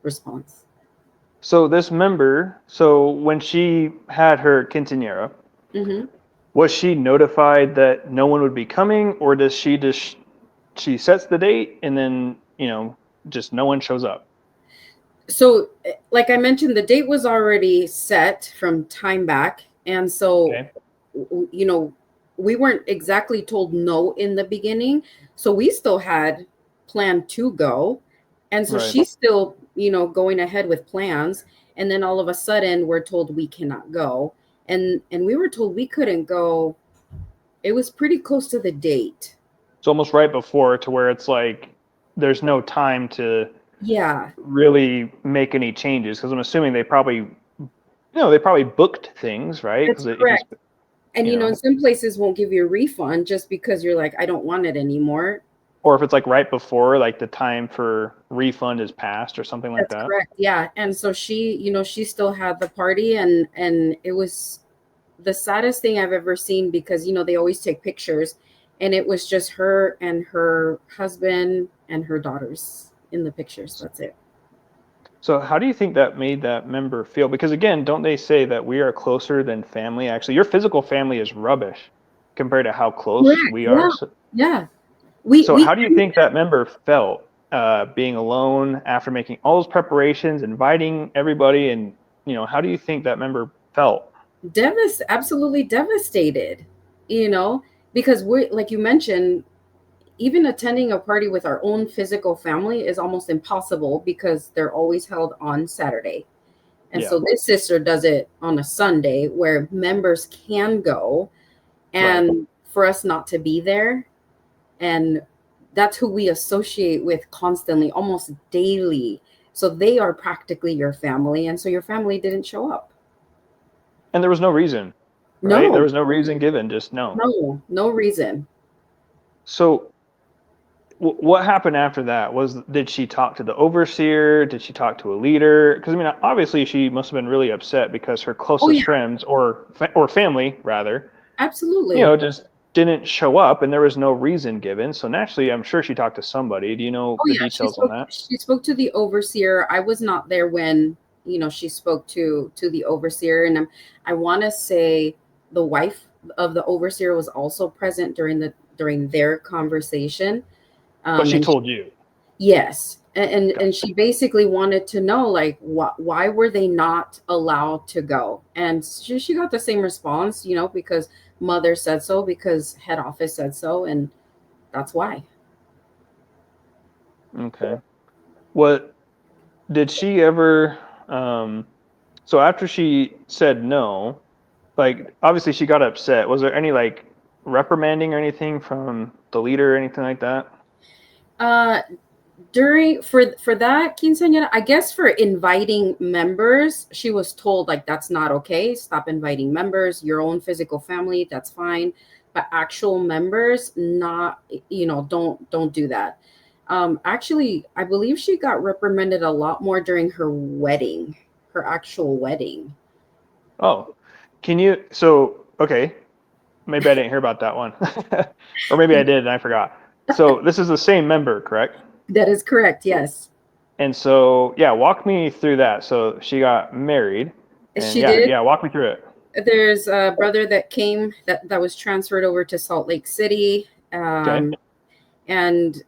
response. so this member, so when she had her quinceañera, Hmm. was she notified that no one would be coming, or does she sets the date and then just no one shows up? So, like I mentioned, the date was already set from time back, and so Okay. you know we weren't exactly told no in the beginning, so we still had planned to go, and so Right. she's still going ahead with plans, and then all of a sudden we're told we cannot go, and we were told we couldn't go. It was pretty close to the date. It's almost right before, to where it's like there's no time to Yeah, really make any changes, because I'm assuming they probably booked things, right? that's Because if you correct. And you know some places won't give you a refund just because you're like, I don't want it anymore. or if it's like right before, like the time for refund is passed or something like That's that. correct. Yeah. And so she still had the party, and it was the saddest thing I've ever seen because they always take pictures, and it was just her and her husband, and her daughters in the pictures. That's it. So how do you think that made that member feel? Because again, don't they say that we are closer than family? Actually, your physical family is rubbish compared to how close Correct. we are. Yeah. So, Yeah. We so we how do you think that member felt being alone after making all those preparations, inviting everybody, and how do you think that member felt? absolutely devastated, you know, because we, like you mentioned, even attending a party with our own physical family is almost impossible because they're always held on Saturday. And Yeah, so this sister does it on a Sunday where members can go, right. and for us not to be there. And that's who we associate with constantly, almost daily. So they are practically your family. And so your family didn't show up. And there was no reason, right? There No, was no reason given, just no. no reason. So what happened after that? Did she talk to the overseer? Did she talk to a leader? Because I mean, obviously she must have been really upset because her Oh, closest yeah, friends or family rather, absolutely. just didn't show up and there was no reason given. So naturally, I'm sure she talked to somebody. Do you know Oh the yeah, details on that? she spoke to the overseer. I was not there when, she spoke to the overseer, and I want to say the wife of the overseer was also present during their conversation. But she And told you. yes, and Gotcha. she basically wanted to know, like, why were they not allowed to go? And she got the same response, because mother said so, because head office said so, and that's why. Okay. What did she ever um so after she said no, like obviously she got upset. Was there any like reprimanding or anything from the leader or anything like that? Uh, during for that quinceañera, I guess for inviting members, she was told like that's not okay. Stop inviting members. Your own physical family, that's fine, but actual members, not don't do that. Actually, I believe she got reprimanded a lot more during her wedding, her actual wedding. Oh, can you? So, okay, maybe I didn't hear about that one. Or maybe I did and I forgot. So, this is the same member, correct? That is correct. Yes, And so, yeah, walk me through that. So, she got married and she yeah, did. yeah, walk me through it. There's a brother that came that was transferred over to Salt Lake City. Okay. And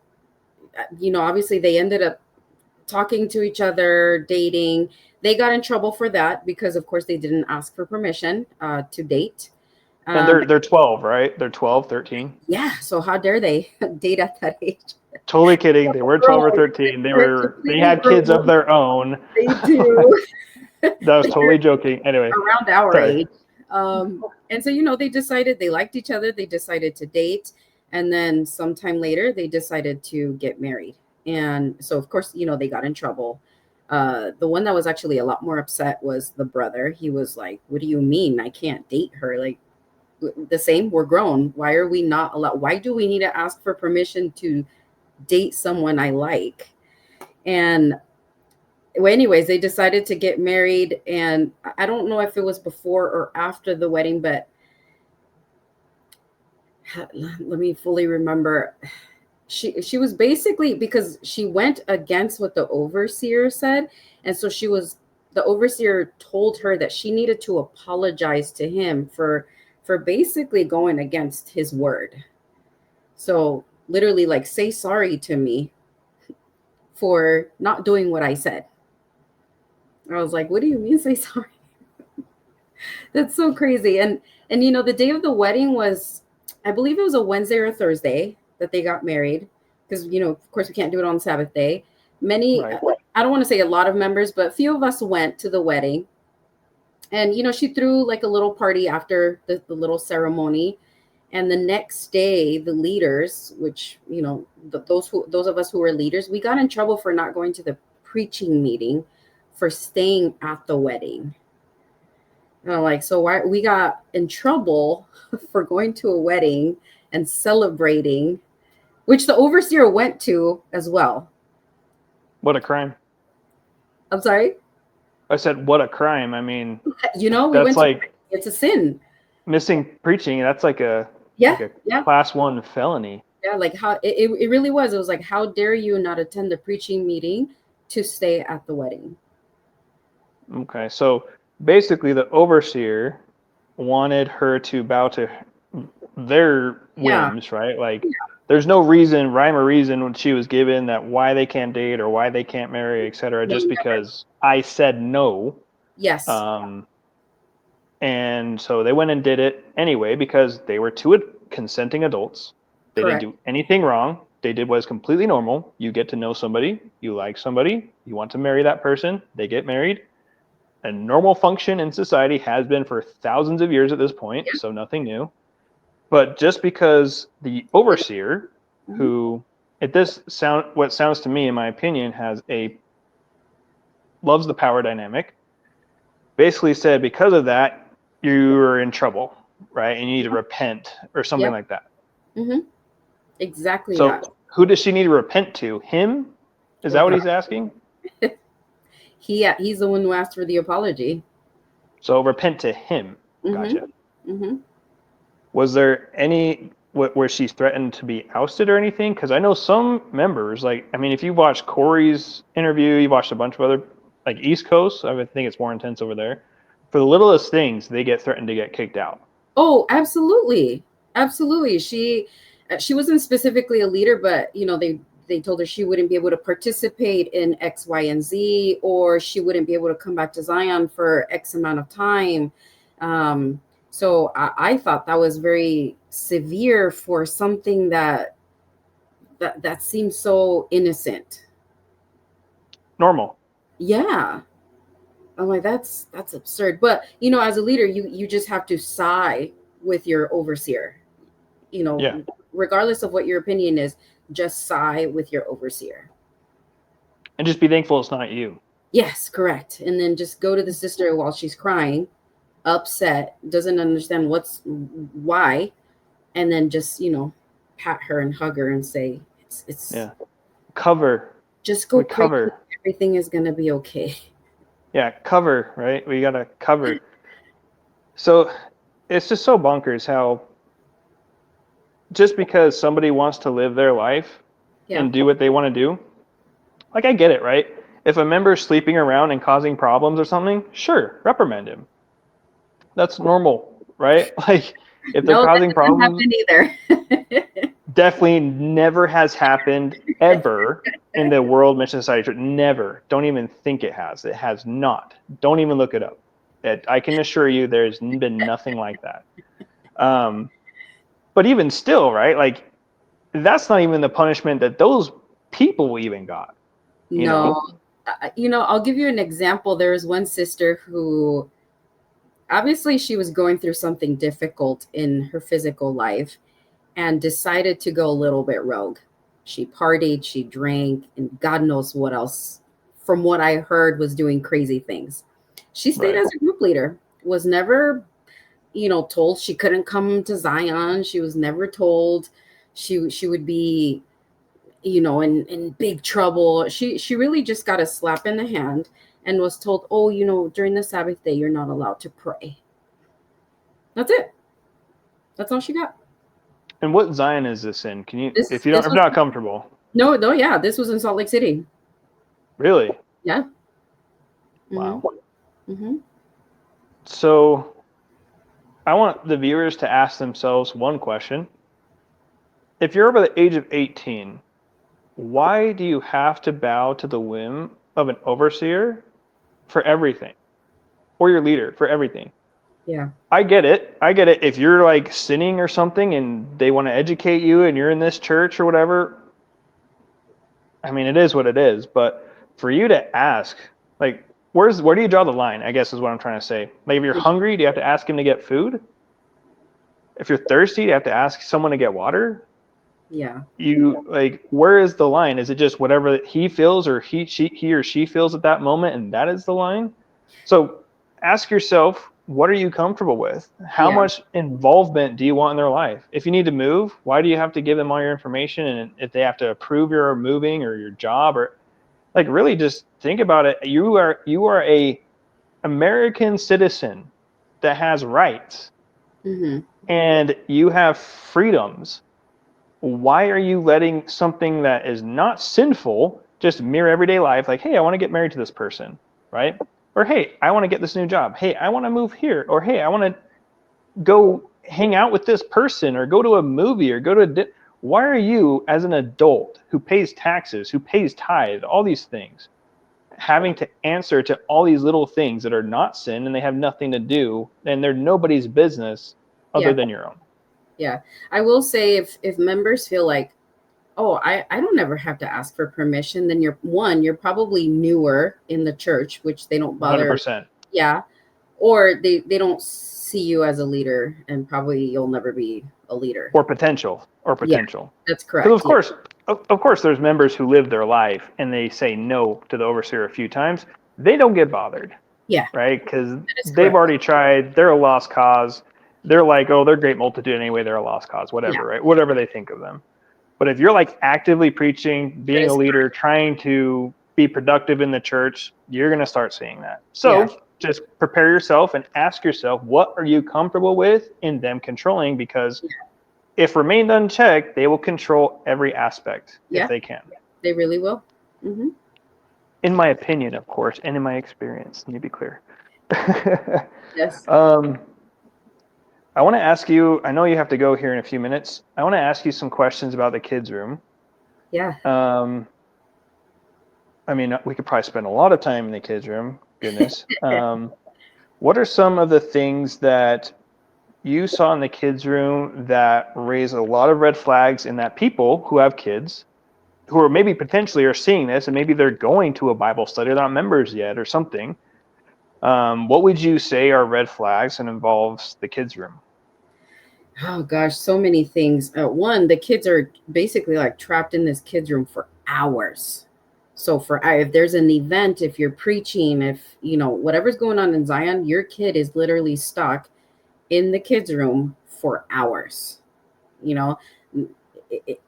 obviously they ended up talking to each other, dating. They got in trouble for that because, of course, they didn't ask for permission to date. And Um, they're 12, right? They're 12, 13. yeah, so how dare they date at that age? Totally kidding. They were 12 or Grown. 13. They're They completely had kids of grown. their own. They do. That was They're totally joking. Anyway, around our sorry. age. And so, they decided they liked each other. They decided to date. And then sometime later, they decided to get married. And so, of course, they got in trouble. The one that was actually a lot more upset was the brother. He was like, "What do you mean I can't date her? Like, the same, we're grown. Why are we not allowed? Why do we need to ask for permission to date someone I like?" And well, anyways, they decided to get married, and I don't know if it was before or after the wedding, but let me fully remember. She was basically, because she went against what the overseer said, and so the overseer told her that she needed to apologize to him for basically going against his word. So literally, like, say sorry to me for not doing what I said. I was like, what do you mean say sorry? That's so crazy. And the day of the wedding was, I believe it was a Wednesday or a Thursday that they got married, because of course we can't do it on Sabbath day. Many, Right. I don't want to say a lot of members, but a few of us went to the wedding. And she threw like a little party after the little ceremony. And the next day, the leaders, which those of us who were leaders, we got in trouble for not going to the preaching meeting, for staying at the wedding. And I'm like, so why we got in trouble for going to a wedding and celebrating, which the overseer went to as well. What a crime. I'm sorry. I said, what a crime. I mean, We that's went to, like it's a sin. missing preaching. That's like Yeah, a yeah. class one felony. Yeah, like how it really was. It was like, how dare you not attend the preaching meeting to stay at the wedding? Okay, so basically the overseer wanted her to bow to their Yeah, whims, right? Like there's no reason, rhyme or reason when she was given that why they can't date or why they can't marry, etc. no, Just never. because I said no. Yes, Um, and so they went and did it anyway because they were consenting adults. They didn't correct. do anything wrong. They did what is completely normal. You get to know somebody, you like somebody, you want to marry that person, they get married. A normal function in society has been for thousands of years at this point, Yeah. so nothing new. But just because the overseer, Mhm. who at this sound what sounds to me, in my opinion, has a loves the power dynamic, basically said because of that, you're in trouble, right? And you need to repent or something Yep. like that. Hmm. Exactly that. So who does she need to repent to? Him? Is Oh that what God, he's asking? he's the one who asked for the apology. So repent to him. Hmm. Gotcha. Hmm. Was there any where she's threatened to be ousted or anything? Because I know some members, like, I mean, if you watch Corey's interview, you watched a bunch of other, like East Coast, I would think it's more intense over there. For the littlest things, they get threatened to get kicked out. Oh, absolutely, absolutely. She wasn't specifically a leader, but they told her she wouldn't be able to participate in X, Y, and Z, or she wouldn't be able to come back to Zion for X amount of time. So I thought that was very severe for something that seems so innocent. Normal. Yeah. I'm like, that's absurd. But as a leader, you just have to sigh with your overseer. you know, Yeah. Regardless of what your opinion is, just sigh with your overseer. And just be thankful it's not you. Yes, correct. And then just go to the sister while she's crying, upset, doesn't understand why, and then just, pat her and hug her and say, it's Yeah. Cover. just go We pray. cover. Everything is going to be okay. Yeah. Cover, right? We got to cover. So it's just so bonkers how just because somebody wants to live their life Yeah. and do what they want to do, like I get it, right? If a member's sleeping around and causing problems or something, sure, reprimand him. That's normal, right? Like if they're No, that causing doesn't problems, happen either. definitely never has happened ever in the world mission society. Never. Don't even think it has. It has not. Don't even look it up. I can assure you there's been nothing like that. Um, but even still, right? Like that's not even the punishment that those people even got, you No. know? I'll give you an example. There was one sister who obviously she was going through something difficult in her physical life and decided to go a little bit rogue. She partied, she drank, and God knows what else, from what I heard, was doing crazy things. She stayed Right. as a group leader, was never, told she couldn't come to Zion. She was never told she would be, in big trouble. She really just got a slap in the hand and was told, oh, during the Sabbath day, you're not allowed to pray. That's it. That's all she got. And what Zion is this in? Can you, This if you don't, this if was not comfortable, no, no, yeah. This was in Salt Lake City. really? Yeah. Mm-hmm. Wow. Mm-hmm. So I want the viewers to ask themselves one question. If you're over the age of 18, why do you have to bow to the whim of an overseer for everything or your leader for everything? Yeah. I get it. I get it. If you're like sinning or something and they want to educate you and you're in this church or whatever, I mean, it is what it is. But for you to ask, like, where do you draw the line? I guess is what I'm trying to say. Like, if you're hungry, do you have to ask him to get food? If you're thirsty, do you have to ask someone to get water? Yeah. You like, where is the line? Is it just whatever he feels or he or she feels at that moment, and that is the line? So ask yourself, what are you comfortable with? How Yeah. much involvement do you want in their life? If you need to move, why do you have to give them all your information? And if they have to approve your moving or your job, or like really just think about it. You are a American citizen that has rights Mm-hmm. and you have freedoms. why are you letting something that is not sinful just mirror everyday life? Like, hey, I want to get married to this person, right? Or hey, I want to get this new job. Hey, I want to move here. Or hey, I want to go hang out with this person or go to a movie or go to why are you, as an adult who pays taxes, who pays tithe, all these things, having to answer to all these little things that are not sin and they have nothing to do and they're nobody's business other Yeah. than your own? Yeah. I will say if members feel like, oh, I don't ever have to ask for permission, then you're probably newer in the church, which they don't bother. 100%. Yeah. Or they don't see you as a leader, and probably you'll never be a leader. Or potential. Yeah, that's Because correct. Yeah. of course, there's members who live their life and they say no to the overseer a few times. They don't get bothered, Yeah, right? Because that is they've correct. already tried. They're a lost cause. They're like, oh, they're great multitude anyway. They're a lost cause, Yeah, whatever, right? Whatever they think of them. But if you're like actively preaching, that being a is leader, correct. trying to be productive in the church, you're going to start seeing that. Yeah. So just prepare yourself and ask yourself, what are you comfortable with in them controlling? Because if remained unchecked, they will control every aspect if Yeah, they can. they really will. Hmm. In my opinion, of course, and in my experience, let me be clear. Yes. um, I want to ask you, I know you have to go here in a few minutes. I want to ask you some questions about the kids' room. Yeah. Um, I mean, we could probably spend a lot of time in the kids' room. Goodness. What are some of the things that you saw in the kids' room that raise a lot of red flags in that people who have kids, who are maybe potentially are seeing this and maybe they're going to a Bible study, they're not members yet or something. What would you say are red flags and involves the kids' room? Oh gosh, so many things. One, the kids are basically like trapped in this kids room for hours. So if there's an event, if you're preaching, if whatever's going on in Zion, your kid is literally stuck in the kids room for hours. You know, it, it,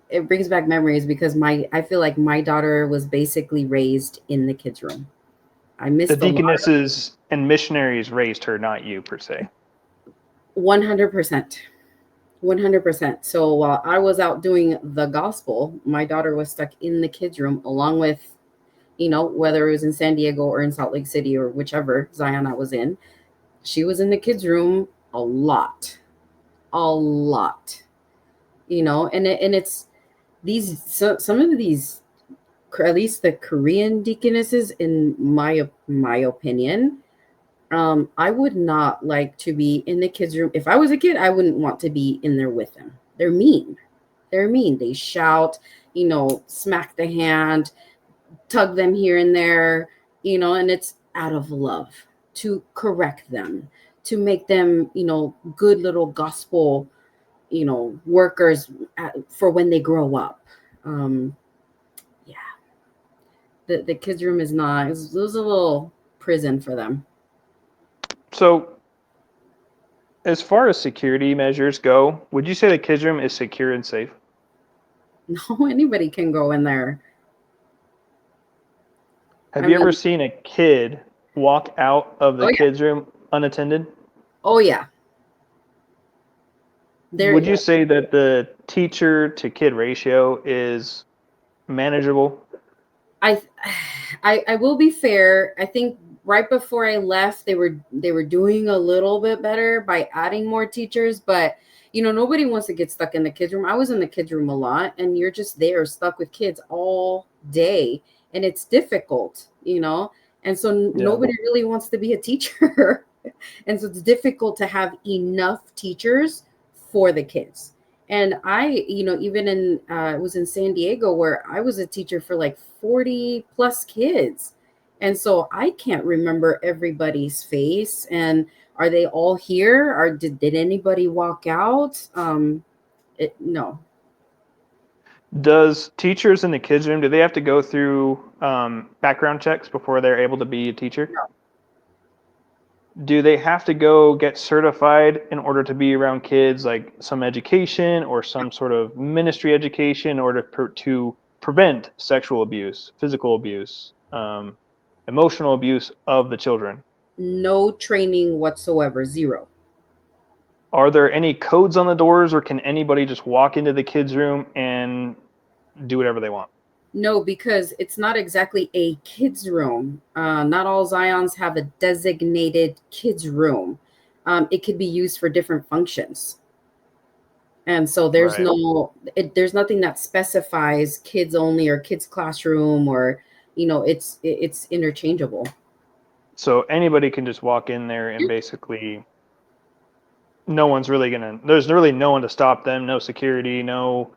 it brings back memories because I feel like my daughter was basically raised in the kids room. I The missed a lot of deaconesses and missionaries raised her, not you per se. 100%. 100%. So while I was out doing the gospel, my daughter was stuck in the kids room along with, whether it was in San Diego or in Salt Lake City or whichever Zion I was in. She was in the kids room a lot. A lot. And it's some of these, at least the Korean deaconesses, in my opinion, I would not like to be in the kids' room. If I was a kid, I wouldn't want to be in there with them. They're mean. They're mean. They shout, smack the hand, tug them here and there, and it's out of love to correct them, to make them, good little gospel, workers for when they grow up. Um, yeah, the kids' room is not, it was a little prison for them. So, as far as security measures go, would you say the kids' room is secure and safe? No, anybody can go in there. Have I you ever mean, seen a kid walk out of oh the yeah, kids' room unattended? oh yeah. Would There, you say that the teacher to kid ratio is manageable? I, I will be fair. I think right before I left, they were doing a little bit better by adding more teachers, but nobody wants to get stuck in the kids room. I was in the kids room a lot, and you're just there stuck with kids all day, and it's difficult, and so Yeah. nobody really wants to be a teacher. And so it's difficult to have enough teachers for the kids. And I, even it was in San Diego where I was a teacher for like 40 plus kids. And so I can't remember everybody's face. And are they all here? Or did anybody walk out? No. Does teachers in the kids' room, do they have to go through background checks before they're able to be a teacher? No. Do they have to go get certified in order to be around kids, like some education or some sort of ministry education, in order to prevent sexual abuse, physical abuse, emotional abuse of the children? No training whatsoever. Zero. Are there any codes on the doors, or can anybody just walk into the kids' room and do whatever they want? No, because it's not exactly a kids' room. Not all Zions have a designated kids' room. It could be used for different functions. And so Right. there's nothing that specifies kids only or kids classroom, or it's interchangeable. So anybody can just walk in there and basically no one's really there's really no one to stop them, no security, no,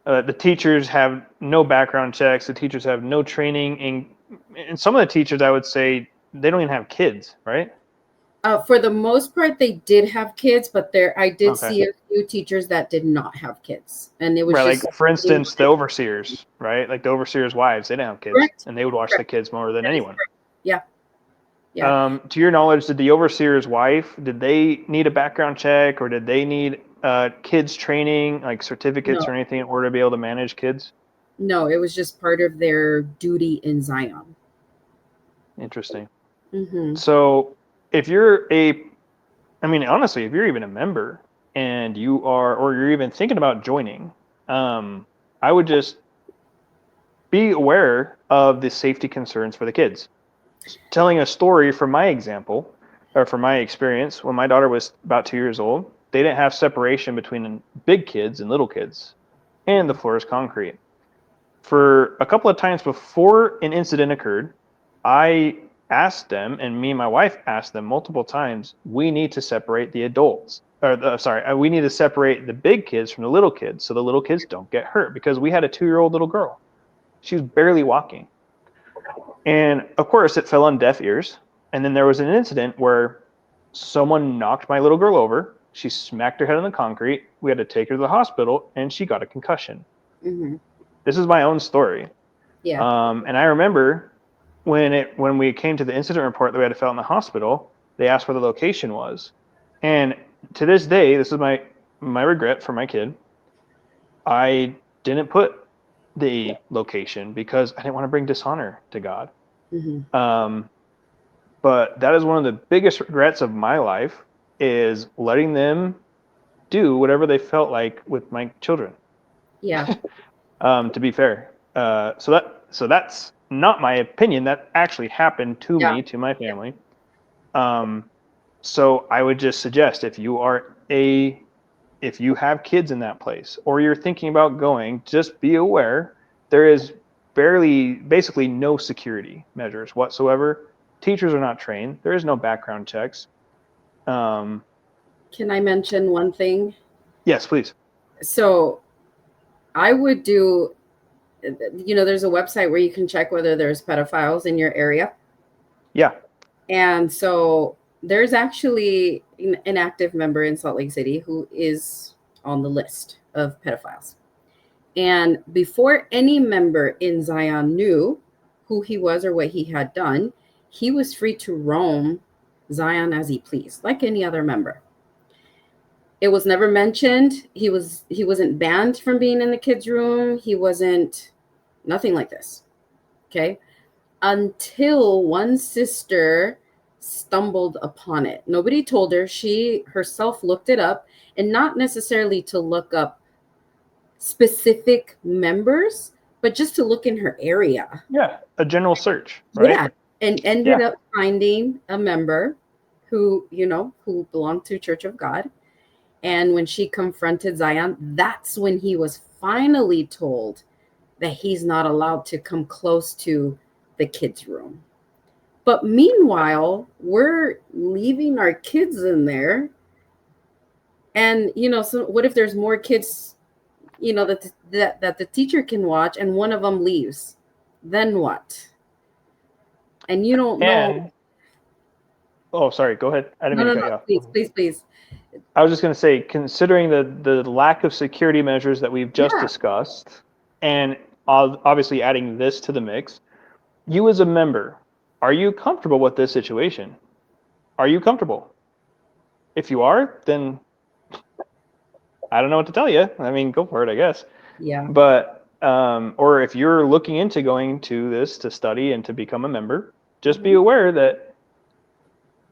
the teachers have no background checks, the teachers have no training, and some of the teachers, I would say, they don't even have kids, right? For the most part, they did have kids, but I did Okay. see a few teachers that did not have kids, and it was Right, just like for they instance, the wanted. overseers, right? Like the overseers' wives, they didn't have kids, Correct, and they would watch the correct. kids more than That is anyone. correct. Yeah, yeah. To your knowledge, did the overseer's wife, did they need a background check, or did they need kids training, like certificates or No, anything, in order to be able to manage kids? no, it was just part of their duty in Zion. Interesting. Mm-hmm. So if you're I mean, honestly, if you're even a member and you are, or you're even thinking about joining, I would just be aware of the safety concerns for the kids. Telling a story from my example, or from my experience, when my daughter was about 2 years old, they didn't have separation between big kids and little kids, and the floor is concrete. For a couple of times before an incident occurred, I asked them, and me and my wife asked them multiple times, we need to separate the adults. We need to separate the big kids from the little kids so the little kids don't get hurt, because we had a 2-year-old little girl. She was barely walking. And of course, it fell on deaf ears. And then there was an incident where someone knocked my little girl over. She smacked her head on the concrete. We had to take her to the hospital, and she got a concussion. Mm-hmm. This is my own story. Yeah. And I remember when we came to the incident report that we had to fill out in the hospital, they asked where the location was. And to this day, this is my regret for my kid. I didn't put the location because I didn't want to bring dishonor to God. Mm-hmm. Um, but that is one of the biggest regrets of my life, is letting them do whatever they felt like with my children. Yeah. To be fair, so that's not my opinion. That actually happened to Yeah. me, to my family. Um, so I would just suggest, if you have kids in that place, or you're thinking about going, just be aware there is basically no security measures whatsoever. Teachers are not trained. There is no background checks. Um, Can I mention one thing? yes, please. So I would do, there's a website where you can check whether there's pedophiles in your area. Yeah. And so there's actually an active member in Salt Lake City who is on the list of pedophiles. And before any member in Zion knew who he was or what he had done, he was free to roam Zion as he pleased, like any other member. It was never mentioned. He wasn't banned from being in the kids' room. He wasn't nothing like this. Okay. Until one sister stumbled upon it. Nobody told her. She herself looked it up, and not necessarily to look up specific members, but just to look in her area. Yeah. A general search, right? Yeah. And ended Yeah. up finding a member who belonged to Church of God. And when she confronted Zion, that's when he was finally told that he's not allowed to come close to the kids' room. But meanwhile, we're leaving our kids in there. And so what if there's more kids, that the teacher can watch, and one of them leaves? Then what? And you don't know. And oh, sorry. Go ahead. I didn't No, mean to no, cut no. you off. Please, please, please. I was just going to say, considering the lack of security measures that we've just Yeah. discussed, and obviously adding this to the mix, you as a member, are you comfortable with this situation? Are you comfortable? If you are, then I don't know what to tell you. I mean, go for it, I guess. Yeah. But or if you're looking into going to this to study and to become a member, just be Mhm. aware that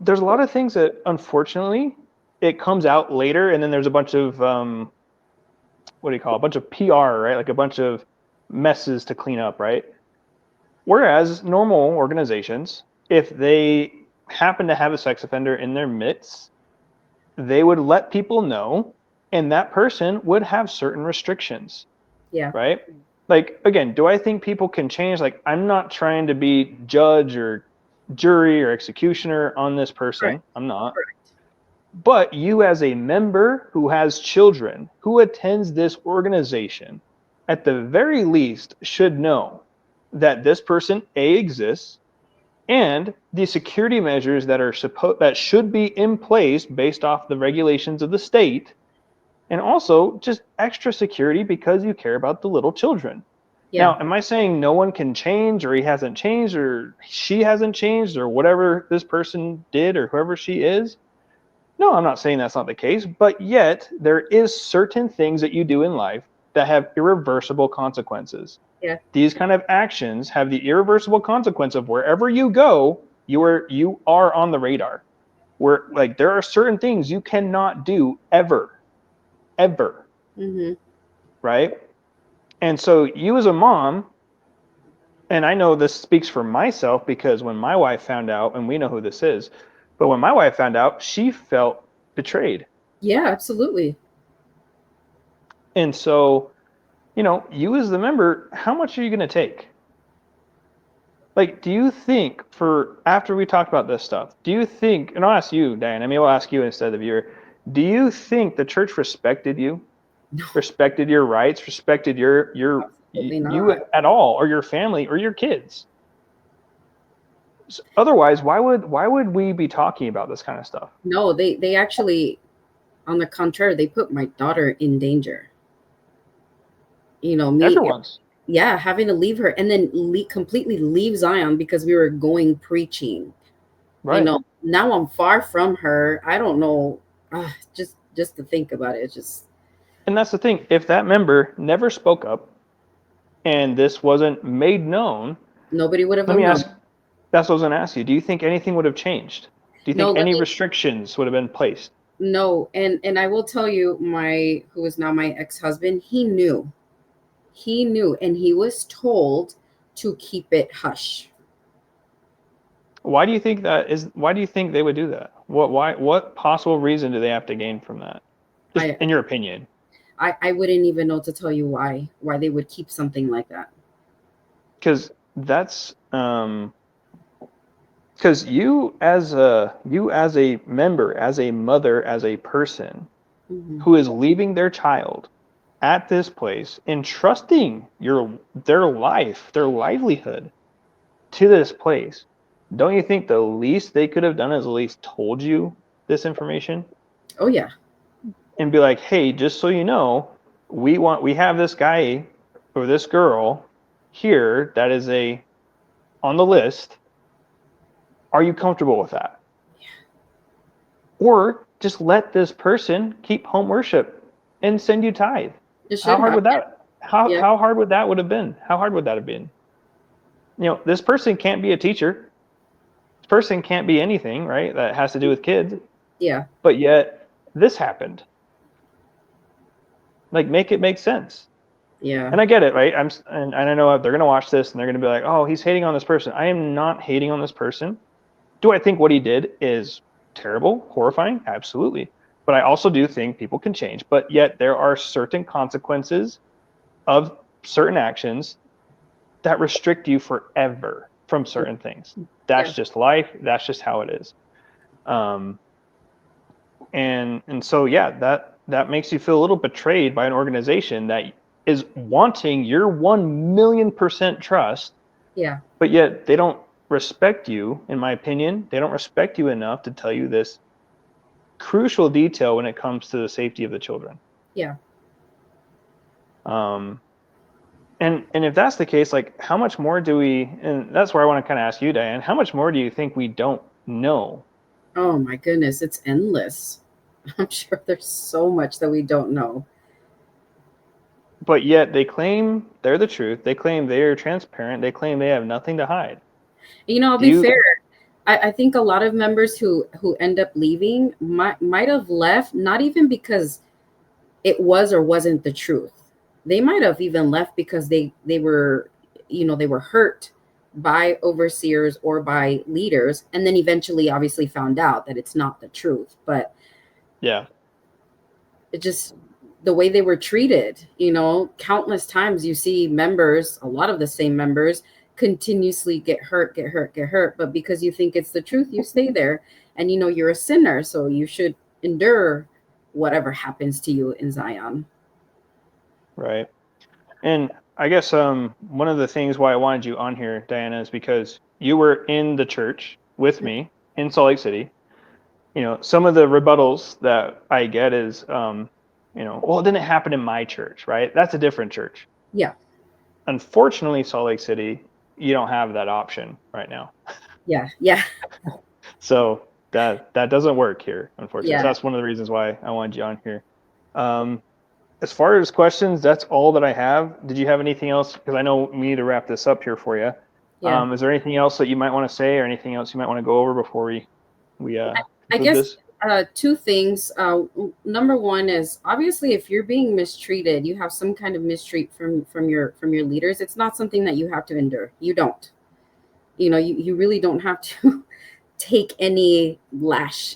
there's a lot of things that, unfortunately, it comes out later, and then there's a bunch of what do you call it? A bunch of PR, right? Like a bunch of messes to clean up, right? Whereas normal organizations, if they happen to have a sex offender in their midst, they would let people know, and that person would have certain restrictions, Yeah. right? Like, again, do I think people can change? Like, I'm not trying to be judge or jury or executioner on this Correct. person. I'm not. Correct. But you, as a member who has children, who attends this organization, at the very least should know that this person A exists, and the security measures that should be in place based off the regulations of the state, and also just extra security because you care about the little children. Yeah. Now, am I saying no one can change, or he hasn't changed, or she hasn't changed, or whatever this person did, or whoever she is? No, I'm not saying that's not the case, but yet there is certain things that you do in life that have irreversible consequences. Yeah. These kind of actions have the irreversible consequence of wherever you go, you are on the radar. Where, like, there are certain things you cannot do ever, Mm-hmm. right? And so you as a mom, and I know this speaks for myself because when my wife found out, and we know who this is, but when my wife found out, she felt betrayed. Yeah, absolutely. And so, you as the member, how much are you going to take? Like, do you think, for after we talked about this stuff, do you think, and I'll ask you, Diane, I mean, we'll ask you instead of you, do you think the church respected you, No, respected your rights, respected absolutely you not. at all, or your family, or your kids? Otherwise, why would we be talking about this kind of stuff? No, they actually, on the contrary, they put my daughter in danger. Me, Everyone's yeah, having to leave her and then completely leave Zion because we were going preaching. right. Now I'm far from her. I don't know. Just to think about it, it's just And that's the thing. If that member never spoke up and this wasn't made known, nobody would have let me known. ask, that's what I was going to ask you. Do you think anything would have changed? Do you No, think any restrictions would have been placed? no, and I will tell you, my who is now my ex-husband, he knew, and he was told to keep it hush. Why do you think that is? Why do you think they would do that? What possible reason do they have to gain from that? Just I in your opinion. I wouldn't even know to tell you why they would keep something like that. Because that's because you as a member, as a mother, as a person Hmm. who is leaving their child at this place, entrusting their life, their livelihood to this place, don't you think the least they could have done is at least told you this information Oh yeah, and be like, hey, just so you know, we have this guy or this girl here that is on the list. Are you comfortable with that? Or just let this person keep home worship and send you tithe. it How should hard have. would that Yeah, how hard would that would have been? How hard would that have been? This person can't be a teacher. This person can't be anything, right? That has to do with kids. yeah, But yet this happened. Like, make it make sense. yeah. And I get it, right? And I know they're gonna watch this and they're gonna be like, oh, he's hating on this person. I am not hating on this person. Do I think what he did is terrible, horrifying? Absolutely. But I also do think people can change. But yet there are certain consequences of certain actions that restrict you forever from certain things. Yeah. That's just life. That's just how it is. Um, and so yeah, that makes you feel a little betrayed by an organization that is wanting your 1,000,000% trust, Yeah. but yet they don't respect you. In my opinion, they don't respect you enough to tell you this crucial detail when it comes to the safety of the children. Yeah. Um, and if that's the case, like, how much more do we? And that's where I want to kind of ask you, Diane. How much more do you think we don't know? Oh my goodness, it's endless. I'm sure there's so much that we don't know. But yet they claim they're the truth. They claim they are transparent. They claim they have nothing to hide. I'll Do be you? fair. I think a lot of members who end up leaving might have left not even because it was or wasn't the truth. They might have even left because they were, they were hurt by overseers or by leaders, and then eventually obviously found out that it's not the truth. But Yeah. it just, the way they were treated, countless times you see members, a lot of the same members, continuously get hurt, get hurt, get hurt. But because you think it's the truth, you stay there, and you're a sinner, so you should endure whatever happens to you in Zion. Right. And I guess one of the things why I wanted you on here, Diana, is because you were in the church with me in Salt Lake City. Some of the rebuttals that I get is, well, it didn't happen in my church, right? That's a different church. Yeah. Unfortunately, Salt Lake City, you don't have that option right now. Yeah. Yeah. So that doesn't work here, unfortunately. Yeah. So that's one of the reasons why I wanted you on here. As far as questions, that's all that I have. Did you have anything else? Because I know we need to wrap this up here for you. Yeah. Is there anything else that you might want to say, or anything else you might want to go over before we I conclude guess this? two things. Number one is, obviously, if you're being mistreated, you have some kind of mistreat from your leaders. It's not something that you have to endure. You don't. You really don't have to take any lash,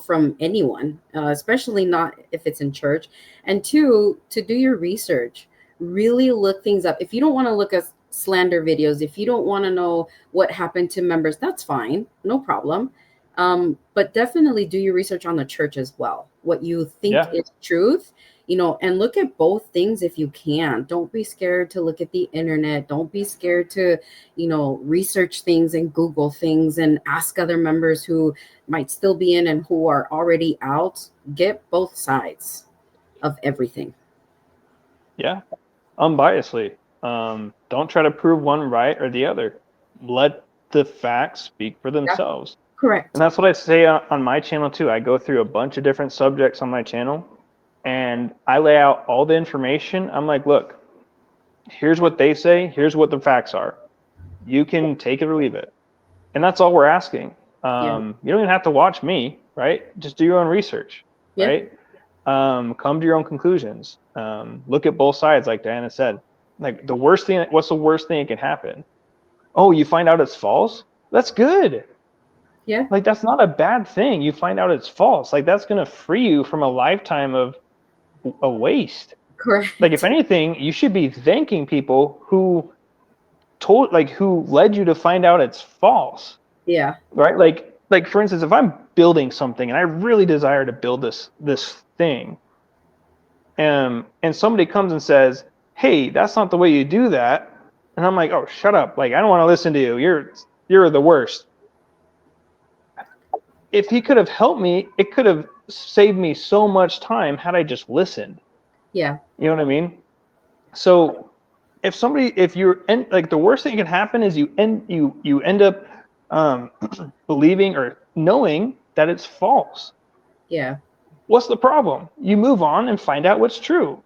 from anyone, especially not if it's in church. And two, to do your research, really look things up. If you don't want to look at slander videos, if you don't want to know what happened to members, that's fine, no problem. But definitely do your research on the church as well. What you think Yeah. is truth, and look at both things if you can. Don't be scared to look at the internet. Don't be scared to research things and Google things and ask other members who might still be in and who are already out. Get both sides of everything. Yeah. Unbiasedly. Don't try to prove one right or the other. Let the facts speak for Yeah, themselves. And correct. that's what I say on my channel too. I go through a bunch of different subjects on my channel, and I lay out all the information. I'm like, look, here's what they say. Here's what the facts are. You can take it or leave it. And that's all we're asking. Yeah. You don't even have to watch me, right? Just do your own research, Yeah. right? Come to your own conclusions. Look at both sides, like Diana said. Like what's the worst thing that can happen? Oh, you find out it's false? That's good. Yeah. Like, that's not a bad thing. You find out it's false. Like, that's going to free you from a lifetime of a waste. Like, if Correct. anything, you should be thanking people who who led you to find out it's false, Yeah. right? Like for instance, if I'm building something and I really desire to build this thing, and somebody comes and says, "Hey, that's not the way you do that," and I'm like, "Oh, shut up! Like, I don't want to listen to you. You're the worst." If he could have helped me, it could have saved me so much time had I just listened. Yeah. You know what I mean? So if you're like, the worst thing that can happen is you end up believing or knowing that it's false. Yeah. What's the problem? You move on and find out what's true.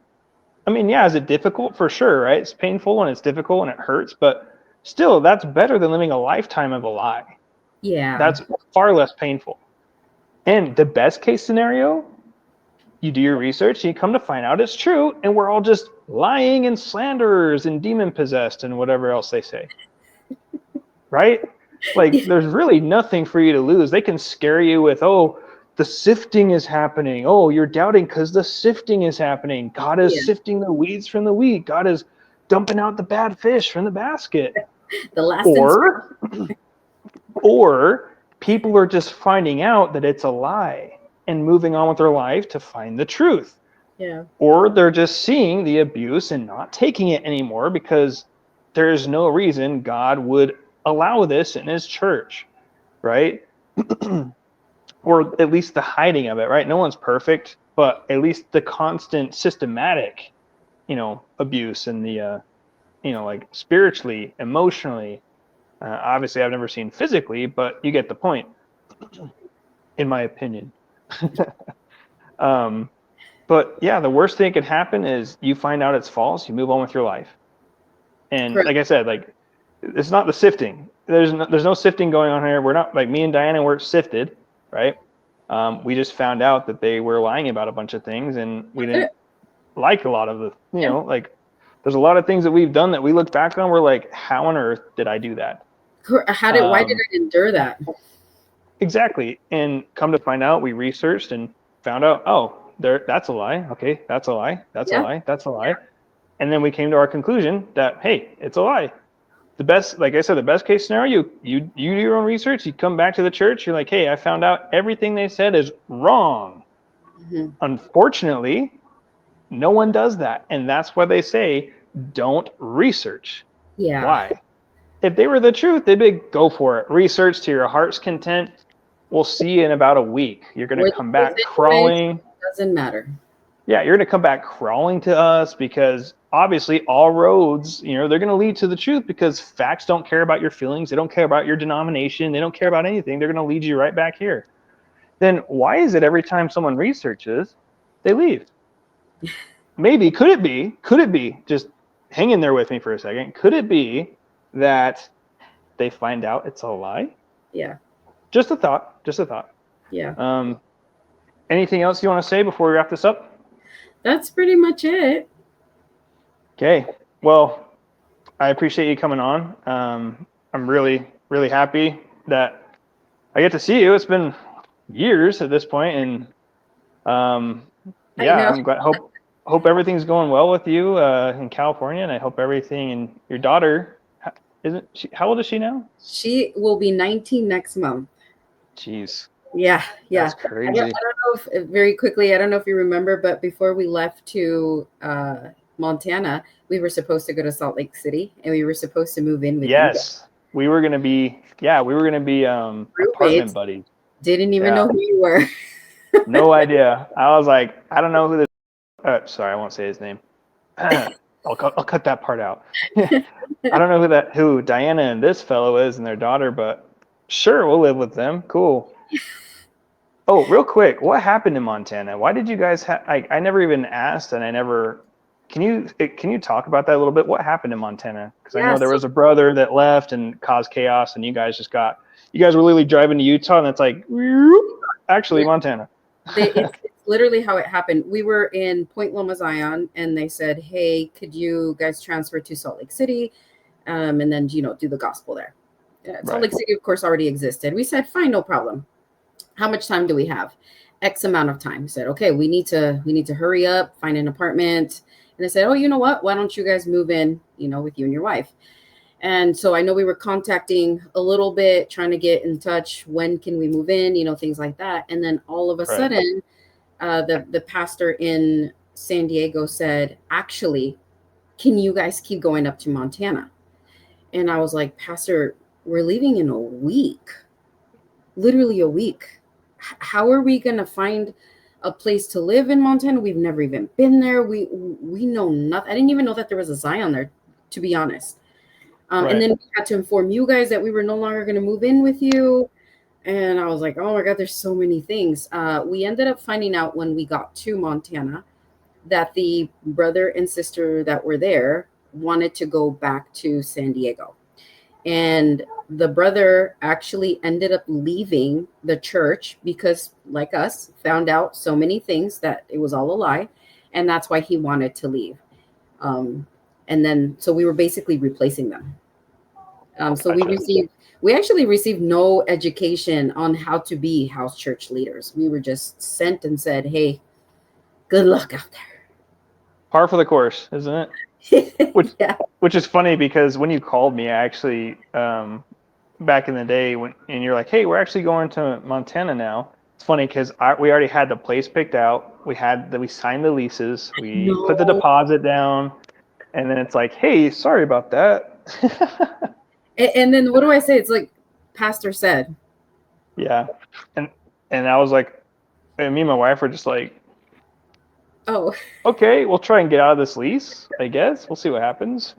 I mean, yeah, is it difficult? For sure, right? It's painful and it's difficult and it hurts, but still, that's better than living a lifetime of a lie. Yeah. That's far less painful. And the best case scenario, you do your research, and you come to find out it's true, and we're all just lying and slanderers and demon possessed and whatever else they say, right? Like, there's really nothing for you to lose. They can scare you with, oh, the sifting is happening. Oh, you're doubting because the sifting is happening. God is Yeah. sifting the weeds from the wheat. God is dumping out the bad fish from the basket. The last and Or, or people are just finding out that it's a lie and moving on with their life to find the truth. yeah. Or they're just seeing the abuse and not taking it anymore because there's no reason God would allow this in his church, right? Or at least the hiding of it, right? No one's perfect, but at least the constant systematic, abuse and the, like spiritually, emotionally. Obviously, I've never seen physically, but you get the point, in my opinion. um, But yeah, the worst thing that could happen is you find out it's false, you move on with your life. And Correct. like I said, like, it's not the sifting. there's no sifting going on here. We're not like me and Diana weren't sifted, right? We just found out that they were lying about a bunch of things, and we That's didn't it. like a lot of the, Yeah. like there's a lot of things that we've done that we look back on. We're like, how on earth did I do that? Why did I endure that? Exactly. And come to find out, we researched and found out, oh, that's a lie. Okay, that's a lie. That's a Yeah. lie. That's a lie. And then we came to our conclusion that, hey, it's a lie. The best, like I said, the best case scenario, you do your own research, you come back to the church, you're like, hey, I found out everything they said is wrong. Mm-hmm. Unfortunately, no one does that. And that's why they say, don't research. Yeah. Why? If they were the truth, they'd be go for it. Research to your heart's content. We'll see you in about a week. You're going to We're the come truth back anyways. crawling. Doesn't matter. Yeah, you're going to come back crawling to us because obviously all roads, they're going to lead to the truth because facts don't care about your feelings. They don't care about your denomination. They don't care about anything. They're going to lead you right back here. Then why is it every time someone researches, they leave? Maybe, could it be, just hang in there with me for a second. Could it be that they find out it's a lie? Yeah. Just a thought, just a thought. Yeah. Anything else you want to say before we wrap this up? That's pretty much it. Okay. Well, I appreciate you coming on. I'm really, really happy that I get to see you. It's been years at this point, and I yeah, know. I'm glad. Hope everything's going well with you in California, and I hope everything. And your daughter, isn't she? How old is she now? She will be 19 next month. Jeez, Yeah, yeah. that's crazy. I don't know if very quickly. I don't know if you remember, but before we left to Montana, we were supposed to go to Salt Lake City, and we were supposed to move in with you guys. Yes, we were gonna be. Yeah, we were gonna be apartment Roommates. buddies. Didn't even Yeah, know who you were. no idea. I was like, I don't know who this. Sorry, I won't say his name. I'll cut that part out. I don't know who Diana and this fellow is and their daughter, but sure, we'll live with them. Cool. Oh, real quick, what happened in Montana? Why did you guys have? I never even asked, and I never. Can you talk about that a little bit? What happened in Montana? Because I Yeah, know there so was a brother that left and caused chaos, and you guys were literally driving to Utah, and it's like, actually Montana. it's literally how it happened. We were in Point Loma, Zion, and they said, "Hey, could you guys transfer to Salt Lake City, and then do the gospel there?" Salt Right. Lake City, of course, already existed. We said, "Fine, no problem. How much time do we have?" X amount of time. Said, "Okay, we need to hurry up, find an apartment." And they said, "Oh, you know what? Why don't you guys move in, with you and your wife?" And so I know we were contacting a little bit, trying to get in touch. When can we move in? Things like that. And then all of a Right. sudden, the pastor in San Diego said, "Actually, can you guys keep going up to Montana?" And I was like, "Pastor, we're leaving in a week, literally a week. How are we going to find a place to live in Montana? We've never even been there. We know nothing. I didn't even know that there was a Zion there, to be honest." And Right. then we had to inform you guys that we were no longer going to move in with you. And I was like, oh my God, there's so many things. We ended up finding out when we got to Montana that the brother and sister that were there wanted to go back to San Diego. And the brother actually ended up leaving the church because, like us, found out so many things that it was all a lie. And that's why he wanted to leave. And then, so we were basically replacing them. So Gotcha. we actually received no education on how to be house church leaders. We were just sent and said, "Hey, good luck out Par for the course, isn't it? there." Which Yeah. which is funny because when you called me, I actually back in the day and you're like, hey, we're actually going to Montana now. It's funny because we already had the place picked out. We signed the leases. We put the No. deposit down, and then it's like, hey, sorry about that. And then what do I say? It's like Pastor said. Yeah, and I was like, and me and my wife were just like, Oh, okay, we'll try and get out of this lease. I guess we'll see what happens.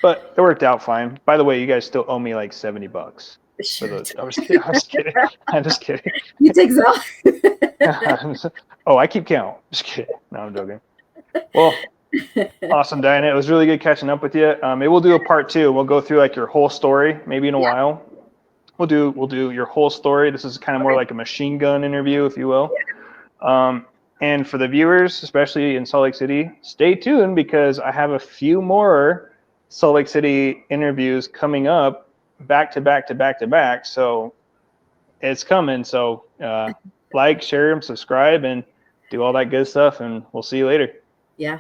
But it worked out fine. By the way, you guys still owe me like $70 for sure. the. I was kidding. I was kidding. I'm just kidding. You take Zell. Oh, I keep count. Just kidding. No, I'm joking. Well, Awesome, Diana. It was really good catching up with you. Maybe we'll do a part 2. We'll go through like your whole story, maybe in a Yeah. while. We'll do your whole story. This is kind of more Okay. like a machine gun interview, if you will. And for the viewers, especially in Salt Lake City, stay tuned because I have a few more Salt Lake City interviews coming up back to back to back to back. So it's coming. So like, share, and subscribe, and do all that good stuff. And we'll see you later. Yeah.